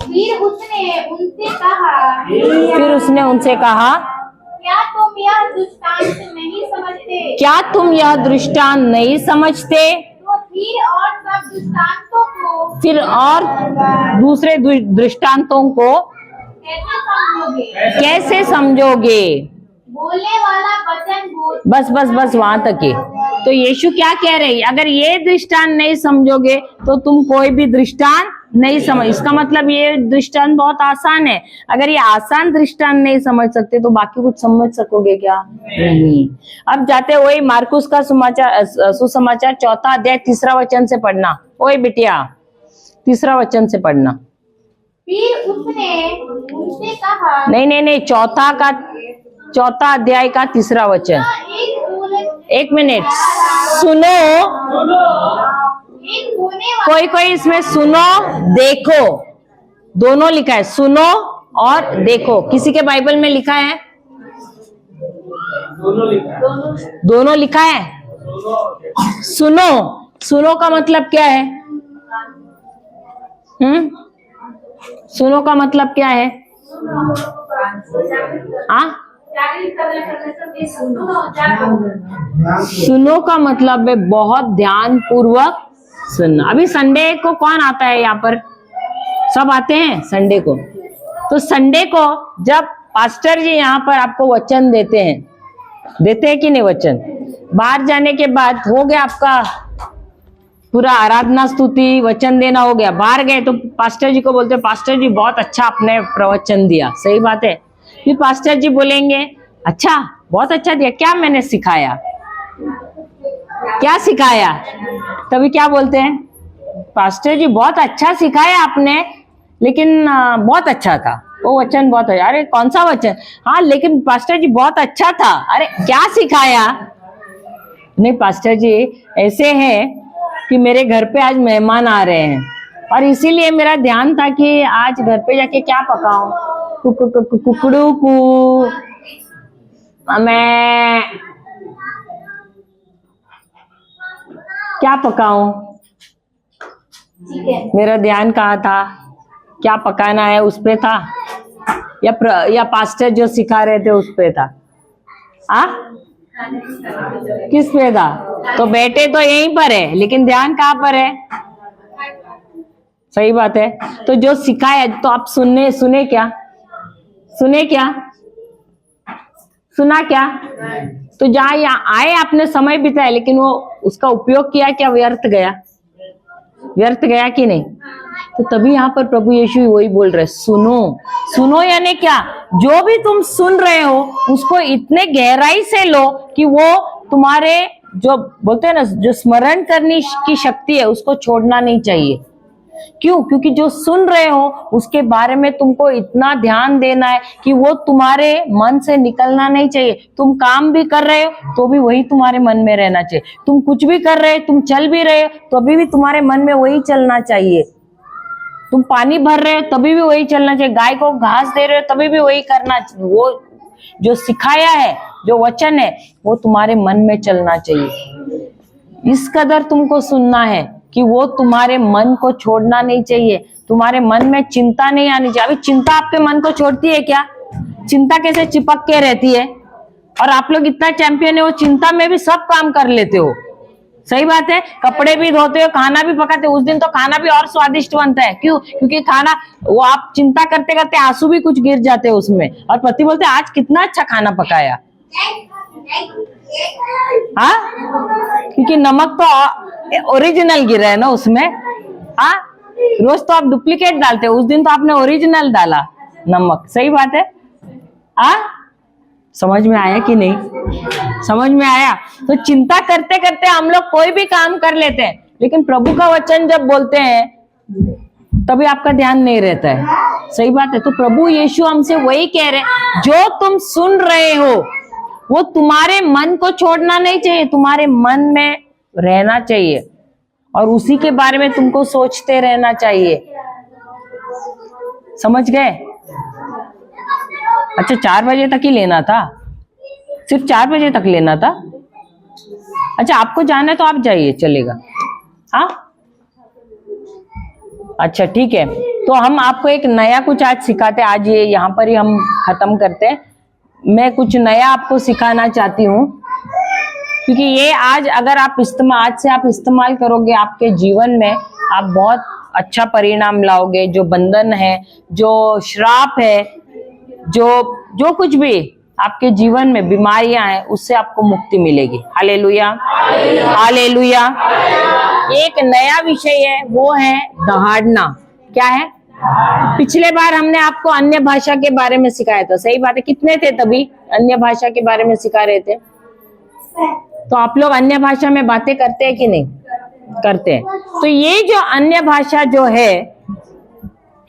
फिर उसने उनसे कहा, फिर उसने उनसे कहा, क्या तुम यह दृष्टांत नहीं समझते? क्या तुम यह दृष्टांत नहीं समझते? तो फिर और सब दृष्टांतों को फिर और दूसरे दृष्टांतों को कैसे समझोगे? कैसे समझोगे? बोलने वाला वचन बोल। बस वहां तक ही। तो यीशु क्या कह रहे हैं? अगर ये दृष्टांत नहीं समझोगे तो तुम कोई भी दृष्टांत नहीं समझ। इसका मतलब ये दृष्टांत बहुत आसान है। अगर ये आसान दृष्टांत नहीं समझ सकते तो बाकी कुछ समझ सकोगे क्या? नहीं। अब जाते वही मार्कुस का सुसमाचार 4 अध्याय 3 वचन से पढ़ना। ओए बिटिया, 3 वचन से पढ़ना। फिर उसने उनसे कहा, नहीं, 4 अध्याय का 3 वचन। एक मिनट, सुनो। कोई इसमें सुनो देखो दोनों लिखा है, सुनो और देखो। किसी के बाइबल में लिखा है? दोनों लिखा है। सुनो का मतलब क्या है? सुनो का मतलब क्या है? सुनो का मतलब है बहुत ध्यान पूर्वक सुनना। अभी संडे को कौन आता है यहाँ पर? सब आते हैं संडे को। तो संडे को जब पास्टर जी यहाँ पर आपको वचन देते हैं कि नहीं वचन? बाहर जाने के बाद हो गया आपका पूरा आराधना स्तुति वचन देना हो गया। बाहर गए तो पास्टर जी को बोलते हैं, पास्टर जी बहुत अच्छा आपने प्रवचन दिया। सही बात है। फिर पास्टर जी बोलेंगे, अच्छा, बहुत अच्छा दिया। क्या मैंने सिखाया? क्या सिखाया? तभी क्या बोलते हैं? पास्टर जी बहुत अच्छा सिखाया आपने, लेकिन बहुत अच्छा था वो वचन, बहुत अच्छा। अरे कौन सा वचन? हाँ, लेकिन पास्टर जी बहुत अच्छा था। अरे क्या सिखाया? नहीं पास्टर जी, ऐसे है कि मेरे घर पे आज मेहमान आ रहे हैं और इसीलिए मेरा ध्यान था कि आज घर पे जाके क्या पकाऊं। कुकड़ू को मैं क्या पकाऊं? मेरा ध्यान कहाँ था? क्या पकाना है उस पे था या पास्टर जो सिखा रहे थे उस पे था? किस पे था? तो बैठे तो यहीं पर है, लेकिन ध्यान कहाँ पर है? सही बात है। तो जो सिखाया तो आप सुने क्या? सुना क्या? तो जहां यहाँ आए आपने समय बिताया, लेकिन वो उसका उपयोग किया क्या? व्यर्थ गया कि नहीं? तो तभी यहाँ पर प्रभु यीशु वही बोल रहे, सुनो यानी क्या? जो भी तुम सुन रहे हो उसको इतने गहराई से लो कि वो तुम्हारे जो बोलते हैं ना, जो स्मरण करने की शक्ति है उसको छोड़ना नहीं चाहिए। क्यों? क्योंकि जो सुन रहे हो उसके बारे में तुमको इतना ध्यान देना है कि वो तुम्हारे मन से निकलना नहीं चाहिए। तुम काम भी कर रहे हो तो भी वही तुम्हारे मन में रहना चाहिए। तुम कुछ भी कर रहे हो, तुम चल भी रहे हो तो अभी भी तुम्हारे मन में वही चलना चाहिए। तुम पानी भर रहे हो तभी भी वही चलना चाहिए। गाय को घास दे रहे हो तभी भी वही करना चाहिए। वो जो सिखाया है, जो वचन है, वो तुम्हारे मन में चलना चाहिए। इस कदर तुमको सुनना है कि वो तुम्हारे मन को छोड़ना नहीं चाहिए। तुम्हारे मन में चिंता नहीं आनी चाहिए। अभी चिंता आपके मन को छोड़ती है क्या? चिंता कैसे चिपक के रहती है? और आप लोग इतना चैंपियन है, वो चिंता में भी सब काम कर लेते हो। सही बात है। कपड़े भी धोते हो, खाना भी पकाते हो। उस दिन तो खाना भी और स्वादिष्ट बनता है। क्यों? क्योंकि खाना, वो आप चिंता करते करते आंसू भी कुछ गिर जाते हैं उसमें, और पति बोलते आज कितना अच्छा खाना पकाया। हाँ, क्योंकि नमक तो ओरिजिनल गिरा है ना उसमें। हाँ, रोज तो आप डुप्लीकेट डालते हो, उस दिन तो आपने ओरिजिनल डाला नमक। सही बात है। हाँ, समझ में आया कि नहीं? समझ में आया? तो चिंता करते करते हम लोग कोई भी काम कर लेते हैं, लेकिन प्रभु का वचन जब बोलते हैं तभी आपका ध्यान नहीं रहता है। सही बात है। तो प्रभु यीशु हमसे वही कह रहे हैं, जो तुम सुन रहे हो वो तुम्हारे मन को छोड़ना नहीं चाहिए, तुम्हारे मन में रहना चाहिए और उसी के बारे में तुमको सोचते रहना चाहिए। समझ गए? अच्छा, 4 बजे तक ही लेना था? सिर्फ 4 बजे तक लेना था? अच्छा, आपको जाना है तो आप जाइए, चलेगा। हाँ, अच्छा ठीक है, तो हम आपको एक नया कुछ आज सिखाते हैं। आज ये यहाँ पर ही हम खत्म करते हैं। मैं कुछ नया आपको सिखाना चाहती हूँ, क्योंकि ये आज अगर आप आज से आप इस्तेमाल करोगे आपके जीवन में, आप बहुत अच्छा परिणाम लाओगे। जो बंधन है, जो श्राप है, जो कुछ भी आपके जीवन में बीमारियां हैं, उससे आपको मुक्ति मिलेगी। Hallelujah, hallelujah. एक नया विषय है, वो है दहाड़ना। क्या है? पिछले बार हमने आपको अन्य भाषा के बारे में सिखाया था, सही बात है। कितने थे तभी अन्य भाषा के बारे में सिखा रहे थे? तो आप लोग अन्य भाषा में बातें करते हैं कि नहीं करते हैं? तो ये जो अन्य भाषा जो है,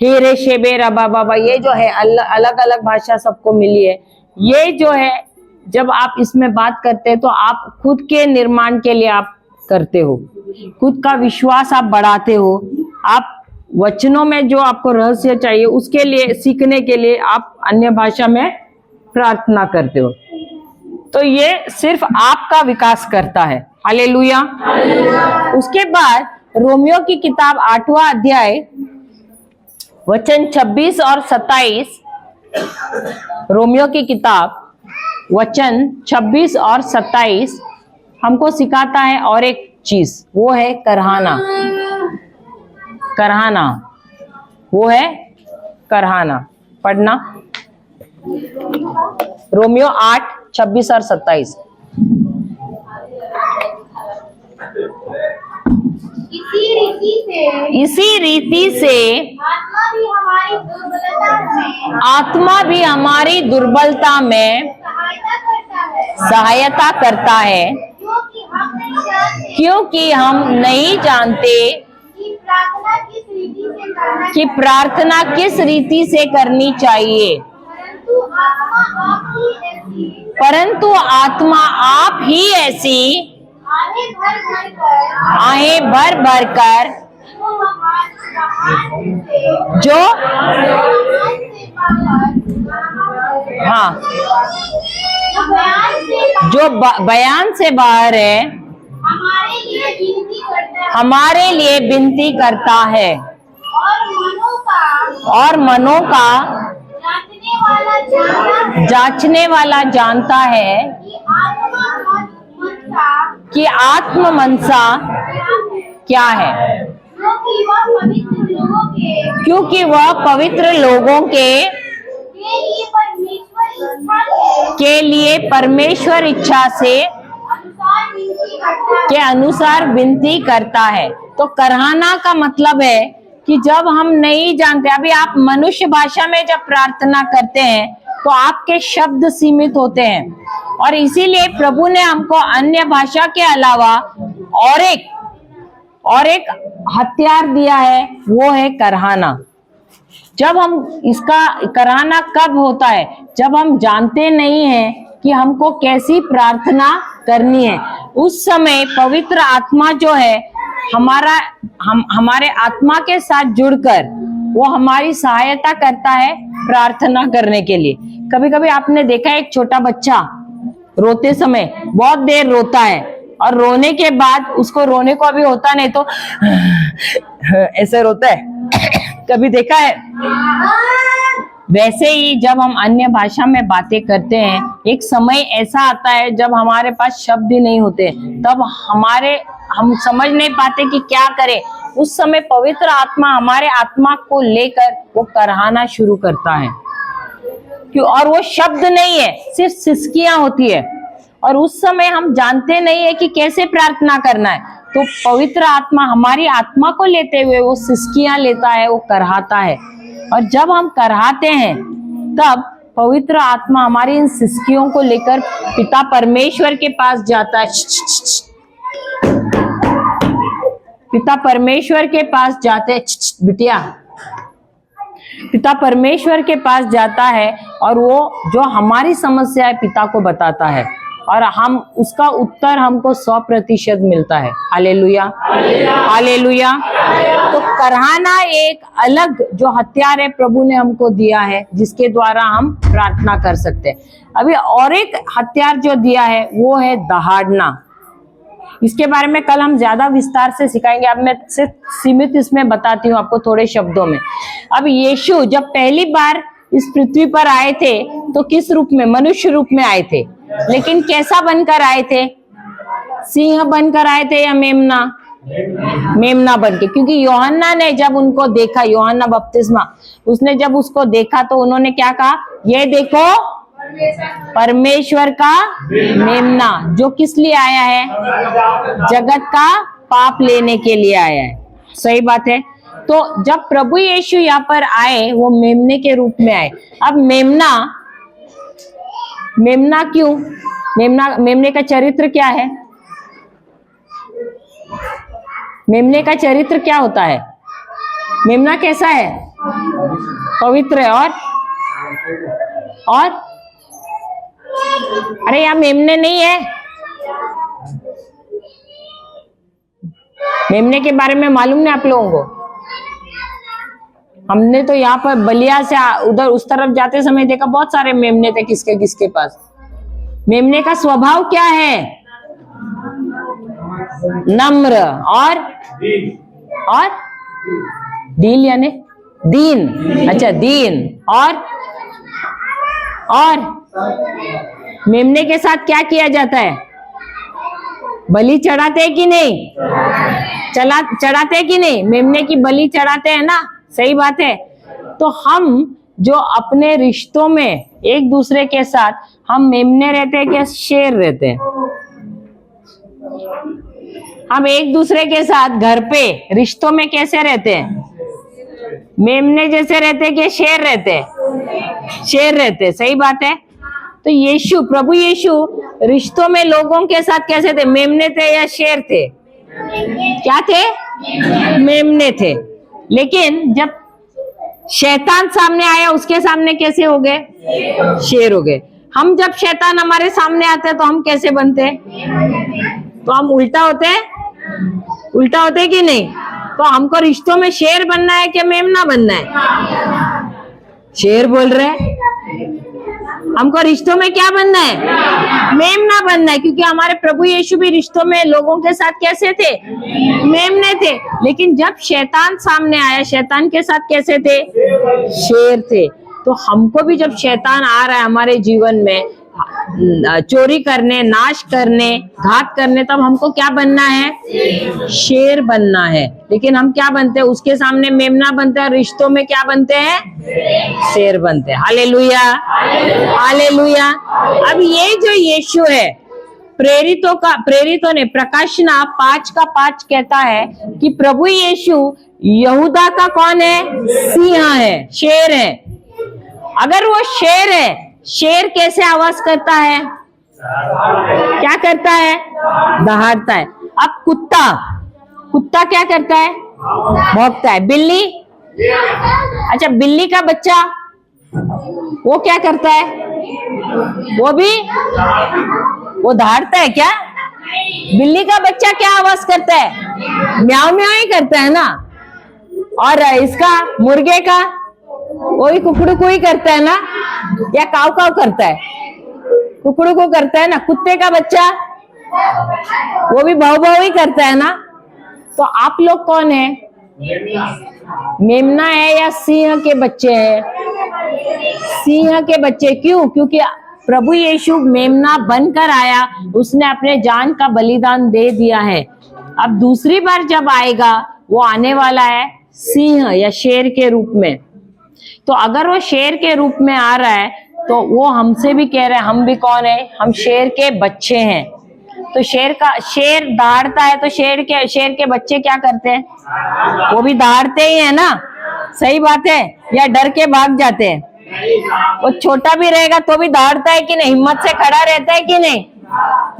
हे रे शेबे रबा बाबा, ये जो है अलग अलग भाषा सबको मिली है। ये जो है जब आप इसमें बात करते हैं तो आप खुद के निर्माण के लिए आप करते हो, खुद का विश्वास आप बढ़ाते हो। आप वचनों में जो आपको रहस्य चाहिए उसके लिए सीखने के लिए आप अन्य भाषा में प्रार्थना करते हो। तो ये सिर्फ आपका विकास करता है। हालेलुया। उसके बाद रोमियो की किताब 8वां अध्याय वचन 26 और 27, रोमियो की किताब वचन 26 और 27 हमको सिखाता है और एक चीज, वो है करहाना। करहाना, वो है करहाना। पढ़ना रोमियो 8, 26 और 27। इसी रीति से आत्मा भी हमारी दुर्बलता में सहायता करता है, क्योंकि हम नहीं जानते कि प्रार्थना किस रीति से करनी चाहिए, परंतु आत्मा आप ही ऐसी आहें भर भर कर जो बयान से बाहर है, हमारे लिए विनती करता है और मनों का जांचने वाला जानता है कि आत्म मनसा क्या है, क्योंकि वह पवित्र लोगों के लिए परमेश्वर इच्छा से के अनुसार विनती करता है। तो करहाना का मतलब है कि जब हम नहीं जानते, अभी आप मनुष्य भाषा में जब प्रार्थना करते हैं तो आपके शब्द सीमित होते हैं, और इसीलिए प्रभु ने हमको अन्य भाषा के अलावा और एक हथियार दिया है, वो है करहाना। जब हम इसका करहाना कब होता है? जब हम जानते नहीं हैं कि हमको कैसी प्रार्थना करनी है। उस समय पवित्र आत्मा जो है हमारे आत्मा के साथ जुड़कर वो हमारी सहायता करता है प्रार्थना करने के लिए। कभी कभी आपने देखा है एक छोटा बच्चा रोते समय बहुत देर रोता है, और रोने के बाद उसको रोने को अभी होता नहीं तो ऐसे रोता है। कभी देखा है? वैसे ही जब हम अन्य भाषा में बातें करते हैं, एक समय ऐसा आता है जब हमारे पास शब्द ही नहीं होते, तब हम समझ नहीं पाते कि क्या करें। उस समय पवित्र आत्मा हमारे आत्मा को लेकर वो करहाना शुरू करता है। क्यों? और वो शब्द नहीं है, सिर्फ सिसकियां होती है, और उस समय हम जानते नहीं है कि कैसे प्रार्थना करना है। तो पवित्र आत्मा हमारी आत्मा को लेते हुए वो सिसकियां लेता है, वो करहाता है। और जब हम करहाते हैं तब पवित्र आत्मा हमारी इन सिसकियों को लेकर पिता परमेश्वर के पास जाता है। पिता परमेश्वर के पास जाते हैं, बिटिया, पिता परमेश्वर के पास जाता है, और वो जो हमारी समस्या है पिता को बताता है, और हम उसका उत्तर हमको 100% मिलता है। Hallelujah, hallelujah. तो करहाना एक अलग जो हथियार है प्रभु ने हमको दिया है, जिसके द्वारा हम प्रार्थना कर सकते हैं। अभी और एक हथियार जो दिया है वो है दहाड़ना। इसके बारे में कल हम ज्यादा विस्तार से सिखाएंगे। अब मैं सिर्फ सीमित इसमें बताती हूँ आपको थोड़े शब्दों में। अब यीशु जब पहली बार इस पृथ्वी पर आए थे तो किस रूप में? मनुष्य रूप में आए थे, लेकिन कैसा बनकर आए थे? सिंह बनकर आए थे या मेमना? मेमना बन के, क्योंकि यूहन्ना ने जब उनको देखा, यूहन्ना बपतिस्मा, उसने जब उसको देखा तो उन्होंने क्या कहा? ये देखो परमेश्वर का मेमना, जो किस लिए आया है? जगत का पाप लेने के लिए आया है। सही बात है। तो जब प्रभु यीशु यहाँ पर आए वो मेमने के रूप में आए। अब मेमना क्यों? मेमने का चरित्र क्या है? मेमने का चरित्र क्या होता है? मेमना कैसा है? पवित्र है। और अरे यहाँ मेमने नहीं है। मेमने के बारे में मालूम नहीं आप लोगों को? हमने तो यहाँ पर बलिया से उधर उस तरफ जाते समय देखा बहुत सारे मेमने थे किसके किसके पास। मेमने का स्वभाव क्या है? नम्र और डील यानी दीन। अच्छा, दीन। और मेमने के साथ क्या किया जाता है? बलि चढ़ाते हैं कि नहीं? चढ़ाते हैं कि नहीं? मेमने की बलि चढ़ाते हैं ना। सही बात है। तो हम जो अपने रिश्तों में एक दूसरे के साथ, हम मेमने रहते हैं क्या शेर रहते हैं? हम एक दूसरे के साथ घर पे रिश्तों में कैसे रहते हैं? मेमने जैसे रहते हैं कि शेर रहते हैं? शेर रहते हैं। सही बात है। तो यीशु, प्रभु यीशु रिश्तों में लोगों के साथ कैसे थे? मेमने थे या शेर थे? क्या थे? मेमने थे। लेकिन जब शैतान सामने आया उसके सामने कैसे हो गए? शेर हो गए। हम जब शैतान हमारे सामने आते हैं तो हम कैसे बनते हैं? तो हम उल्टा होते हैं? उल्टा होते कि नहीं? तो हमको रिश्तों में शेर बनना है क्या मेमना बनना है? शेर बोल रहे हैं। हमको रिश्तों में क्या बनना है? मेमना बनना है, क्योंकि हमारे प्रभु यीशु भी रिश्तों में लोगों के साथ कैसे थे? मेमने थे। लेकिन जब शैतान सामने आया, शैतान के साथ कैसे थे? शेर थे। तो हमको भी जब शैतान आ रहा है हमारे जीवन में चोरी करने, नाश करने, घात करने, तब हमको क्या बनना है? शेर बनना है। लेकिन हम क्या बनते हैं? उसके सामने मेमना बनते हैं, रिश्तों में क्या बनते हैं? शेर बनते हैं। Hallelujah, hallelujah. अब ये जो यीशु है, प्रेरितों ने प्रकाशना 5:5 कहता है कि प्रभु यीशु यहूदा का कौन है? सिंह है, शेर है। अगर वो शेर है, शेर कैसे आवाज करता है? क्या करता है? दहाड़ता है। अब कुत्ता क्या करता है? भौंकता है। बिल्ली? अच्छा, बिल्ली का बच्चा वो क्या करता है? वो दहाड़ता है क्या? बिल्ली का बच्चा क्या आवाज करता है? म्याऊ म्याऊ ही करता है ना। और इसका, मुर्गे का, वो भी कुकड़ू को ही करता है ना, या काव काव करता है? कुकड़ू को करता है ना। कुत्ते का बच्चा वो भी भाव भाव ही करता है ना। तो आप लोग कौन है? मेमना है या सिंह के बच्चे हैं? सिंह के बच्चे। क्यों? क्योंकि प्रभु यीशु मेमना बनकर आया, उसने अपने जान का बलिदान दे दिया है। अब दूसरी बार जब आएगा वो आने वाला है सिंह या शेर के रूप में। तो अगर वो शेर के रूप में आ रहा है तो वो हमसे भी कह रहा है हम भी कौन है? हम शेर के बच्चे हैं। तो शेर दहाड़ता है, तो शेर के बच्चे क्या करते हैं? वो भी दहाड़ते ही है ना। सही बात है। या डर के भाग जाते हैं? वो छोटा भी रहेगा तो भी दहाड़ता है कि नहीं? हिम्मत से खड़ा रहता है कि नहीं?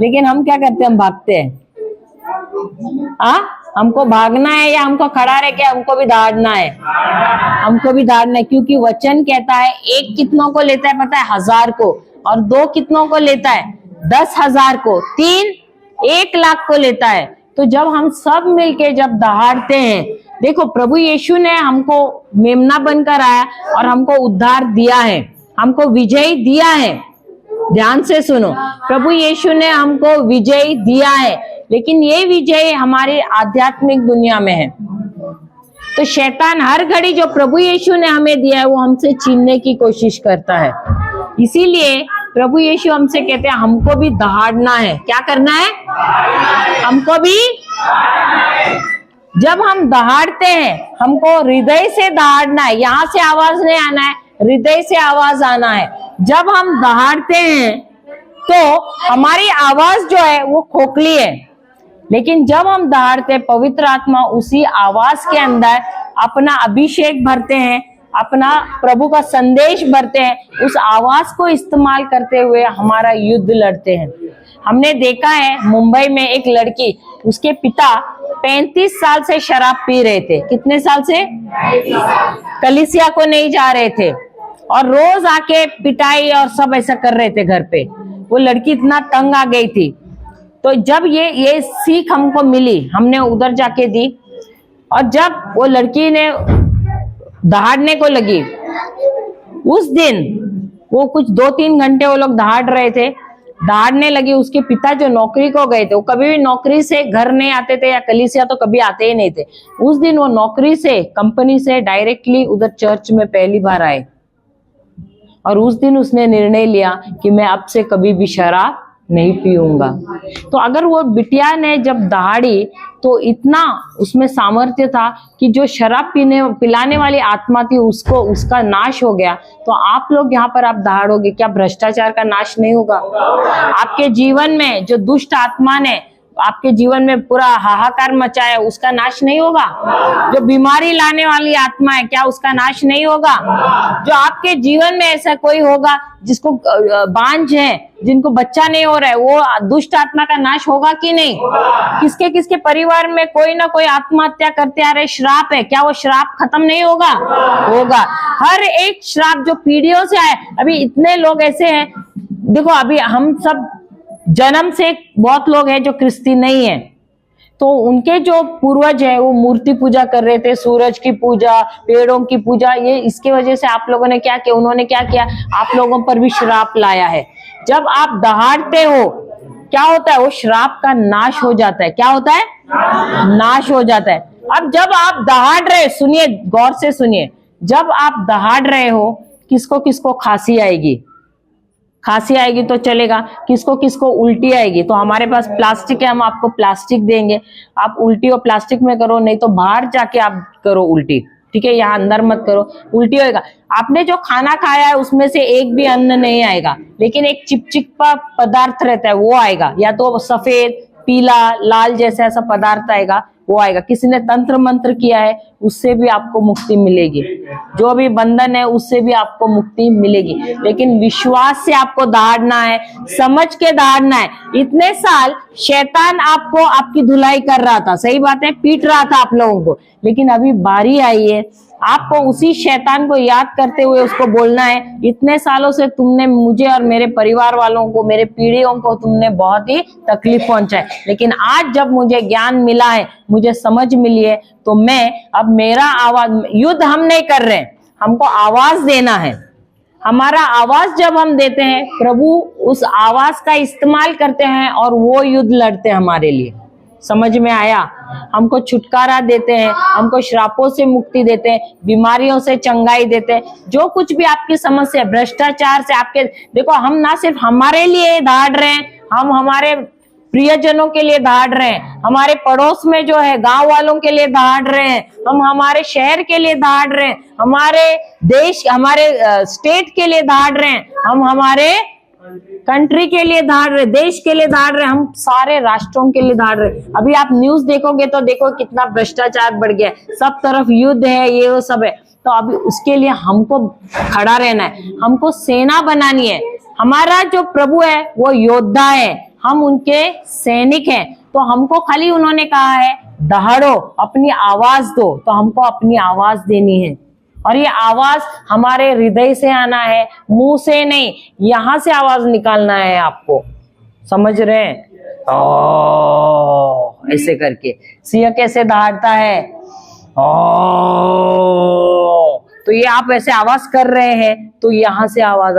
लेकिन हम क्या करते हैं? हम भागते हैं। हमको भागना है या हमको खड़ा रह के हमको भी दहाड़ना है? हमको भी दहाड़ना है, क्योंकि वचन कहता है एक कितनों को लेता है पता है? 1000 को। और 2 कितनों को लेता है? 10,000 को। 3 1,00,000 को लेता है। तो जब हम सब मिलके जब दहाड़ते हैं, देखो प्रभु यीशु ने हमको मेमना बनकर आया और हमको उद्धार दिया है, हमको विजय दिया है। ध्यान से सुनो, प्रभु यीशु ने हमको विजय दिया है। लेकिन ये विजय हमारी आध्यात्मिक दुनिया में है। तो शैतान हर घड़ी जो प्रभु यीशु ने हमें दिया है वो हमसे छीनने की कोशिश करता है। इसीलिए प्रभु यीशु हमसे कहते हैं हमको भी दहाड़ना है। क्या करना है? हमको भी। जब हम दहाड़ते हैं हमको हृदय से दहाड़ना है, यहां से आवाज नहीं आना है, हृदय से आवाज आना है। जब हम दहाड़ते हैं तो हमारी आवाज जो है वो खोखली है, लेकिन जब हम दहाड़ते हैं पवित्र आत्मा उसी आवाज के अंदर अपना अभिषेक भरते हैं, अपना प्रभु का संदेश भरते हैं, उस आवाज को इस्तेमाल करते हुए हमारा युद्ध लड़ते हैं। हमने देखा है मुंबई में एक लड़की, उसके पिता 35 साल से शराब पी रहे थे। कितने साल से? कलीसिया को नहीं जा रहे थे और रोज आके पिटाई और सब ऐसा कर रहे थे घर पे। वो लड़की इतना तंग आ गई थी। तो जब ये सीख हमको मिली, हमने उधर जाके दी, और जब वो लड़की ने दहाड़ने को लगी, उस दिन वो कुछ 2-3 घंटे वो लोग दहाड़ रहे थे, दहाड़ने लगी। उसके पिता जो नौकरी को गए थे, वो कभी भी नौकरी से घर नहीं आते थे या कलीसिया तो कभी आते ही नहीं थे। उस दिन वो नौकरी से, कंपनी से डायरेक्टली उधर चर्च में पहली बार आए, और उस दिन उसने निर्णय लिया कि मैं अब से कभी भी शराब नहीं पीऊंगा। तो अगर वो बिटिया ने जब दहाड़ी तो इतना उसमें सामर्थ्य था कि जो शराब पिलाने वाली आत्मा थी उसको, उसका नाश हो गया। तो आप लोग यहाँ पर आप दहाड़ोगे, क्या भ्रष्टाचार का नाश नहीं होगा? आपके जीवन में जो दुष्ट आत्मा ने आपके जीवन में पूरा हाहाकार मचाया, उसका नाश नहीं होगा? जो बीमारी लाने वाली आत्मा है, क्या उसका नाश नहीं होगा? जो आपके जीवन में ऐसा कोई होगा जिसको बांझ है, जिनको बच्चा नहीं हो रहा है, वो दुष्ट आत्मा का नाश होगा कि नहीं? किसके किसके परिवार में कोई ना कोई आत्महत्या करते आ रहे, श्राप है, क्या वो श्राप खत्म नहीं होगा? होगा। हर एक श्राप जो पीढ़ियों से आए, अभी इतने लोग ऐसे हैं, देखो अभी हम सब जन्म से बहुत लोग हैं जो क्रिस्ती नहीं है, तो उनके जो पूर्वज है वो मूर्ति पूजा कर रहे थे, सूरज की पूजा, पेड़ों की पूजा। ये इसके वजह से आप लोगों ने क्या किया? उन्होंने क्या किया? आप लोगों पर भी श्राप लाया है। जब आप दहाड़ते हो क्या होता है? वो श्राप का नाश हो जाता है। क्या होता है? नाश हो जाता है। अब जब आप दहाड़ रहे, सुनिए, गौर से सुनिए, जब आप दहाड़ रहे हो, किसको किसको खांसी आएगी? खांसी आएगी तो चलेगा, किसको किसको उल्टी आएगी? तो हमारे पास प्लास्टिक है, हम आपको प्लास्टिक देंगे, आप उल्टी और प्लास्टिक में करो, नहीं तो बाहर जाके आप करो उल्टी, ठीक है? यहाँ अंदर मत करो, उल्टी होएगा। आपने जो खाना खाया है उसमें से एक भी अन्न नहीं आएगा, लेकिन एक चिपचिपा पदार्थ रहता है वो आएगा, या तो सफेद, पीला, लाल जैसा ऐसा पदार्थ आएगा, वो आएगा। किसी ने तंत्र मंत्र किया है उससे भी आपको मुक्ति मिलेगी, जो भी बंधन है उससे भी आपको मुक्ति मिलेगी। लेकिन विश्वास से आपको दहाड़ना है, समझ के दहाड़ना है। इतने साल शैतान आपको, आपकी धुलाई कर रहा था, सही बात है, पीट रहा था आप लोगों को, लेकिन अभी बारी आई है आपको उसी शैतान को याद करते हुए उसको बोलना है, इतने सालों से तुमने मुझे और मेरे परिवार वालों को, मेरे पीढ़ियों को तुमने बहुत ही तकलीफ पहुंचाई, लेकिन आज जब मुझे ज्ञान मिला है, मुझे समझ मिली है, तो मैं अब मेरा आवाज, युद्ध हम नहीं कर रहे, हमको आवाज देना है। हमारा आवाज जब हम देते हैं, प्रभु उस आवाज का इस्तेमाल करते हैं और वो युद्ध लड़ते हैं हमारे लिए। समझ में आया? हमको छुटकारा देते हैं, हमको श्रापों से मुक्ति देते हैं, बीमारियों से चंगाई देते हैं। जो कुछ भी आपकी समस्या, भ्रष्टाचार से आपके, देखो हम ना सिर्फ हमारे लिए दहाड़ रहे हैं, हम हमारे प्रियजनों के लिए दहाड़ रहे हैं, हमारे पड़ोस में जो है गांव वालों के लिए दहाड़ रहे हैं, हम हमारे शहर के लिए दहाड़ रहे हैं, हमारे देश, हमारे स्टेट के लिए दहाड़ रहे हैं, हम हमारे कंट्री के लिए दहाड़ रहे, देश के लिए दहाड़ रहे, हम सारे राष्ट्रों के लिए दहाड़ रहे। अभी आप न्यूज देखोगे तो देखो कितना भ्रष्टाचार बढ़ गया है, सब तरफ युद्ध है, ये वो सब है। तो अभी उसके लिए हमको खड़ा रहना है, हमको सेना बनानी है। हमारा जो प्रभु है वो योद्धा है, हम उनके सैनिक हैं। तो हमको खाली उन्होंने कहा है दहाड़ो, अपनी आवाज दो, तो हमको अपनी आवाज देनी है, और ये आवाज हमारे हृदय से आना है, मुंह से नहीं, यहां से आवाज निकालना है आपको। समझ रहे हैं? ऐसे करके सिंह कैसे दहाड़ता है, तो ये आप ऐसे आवाज कर रहे हैं तो यहां से आवाज आती है।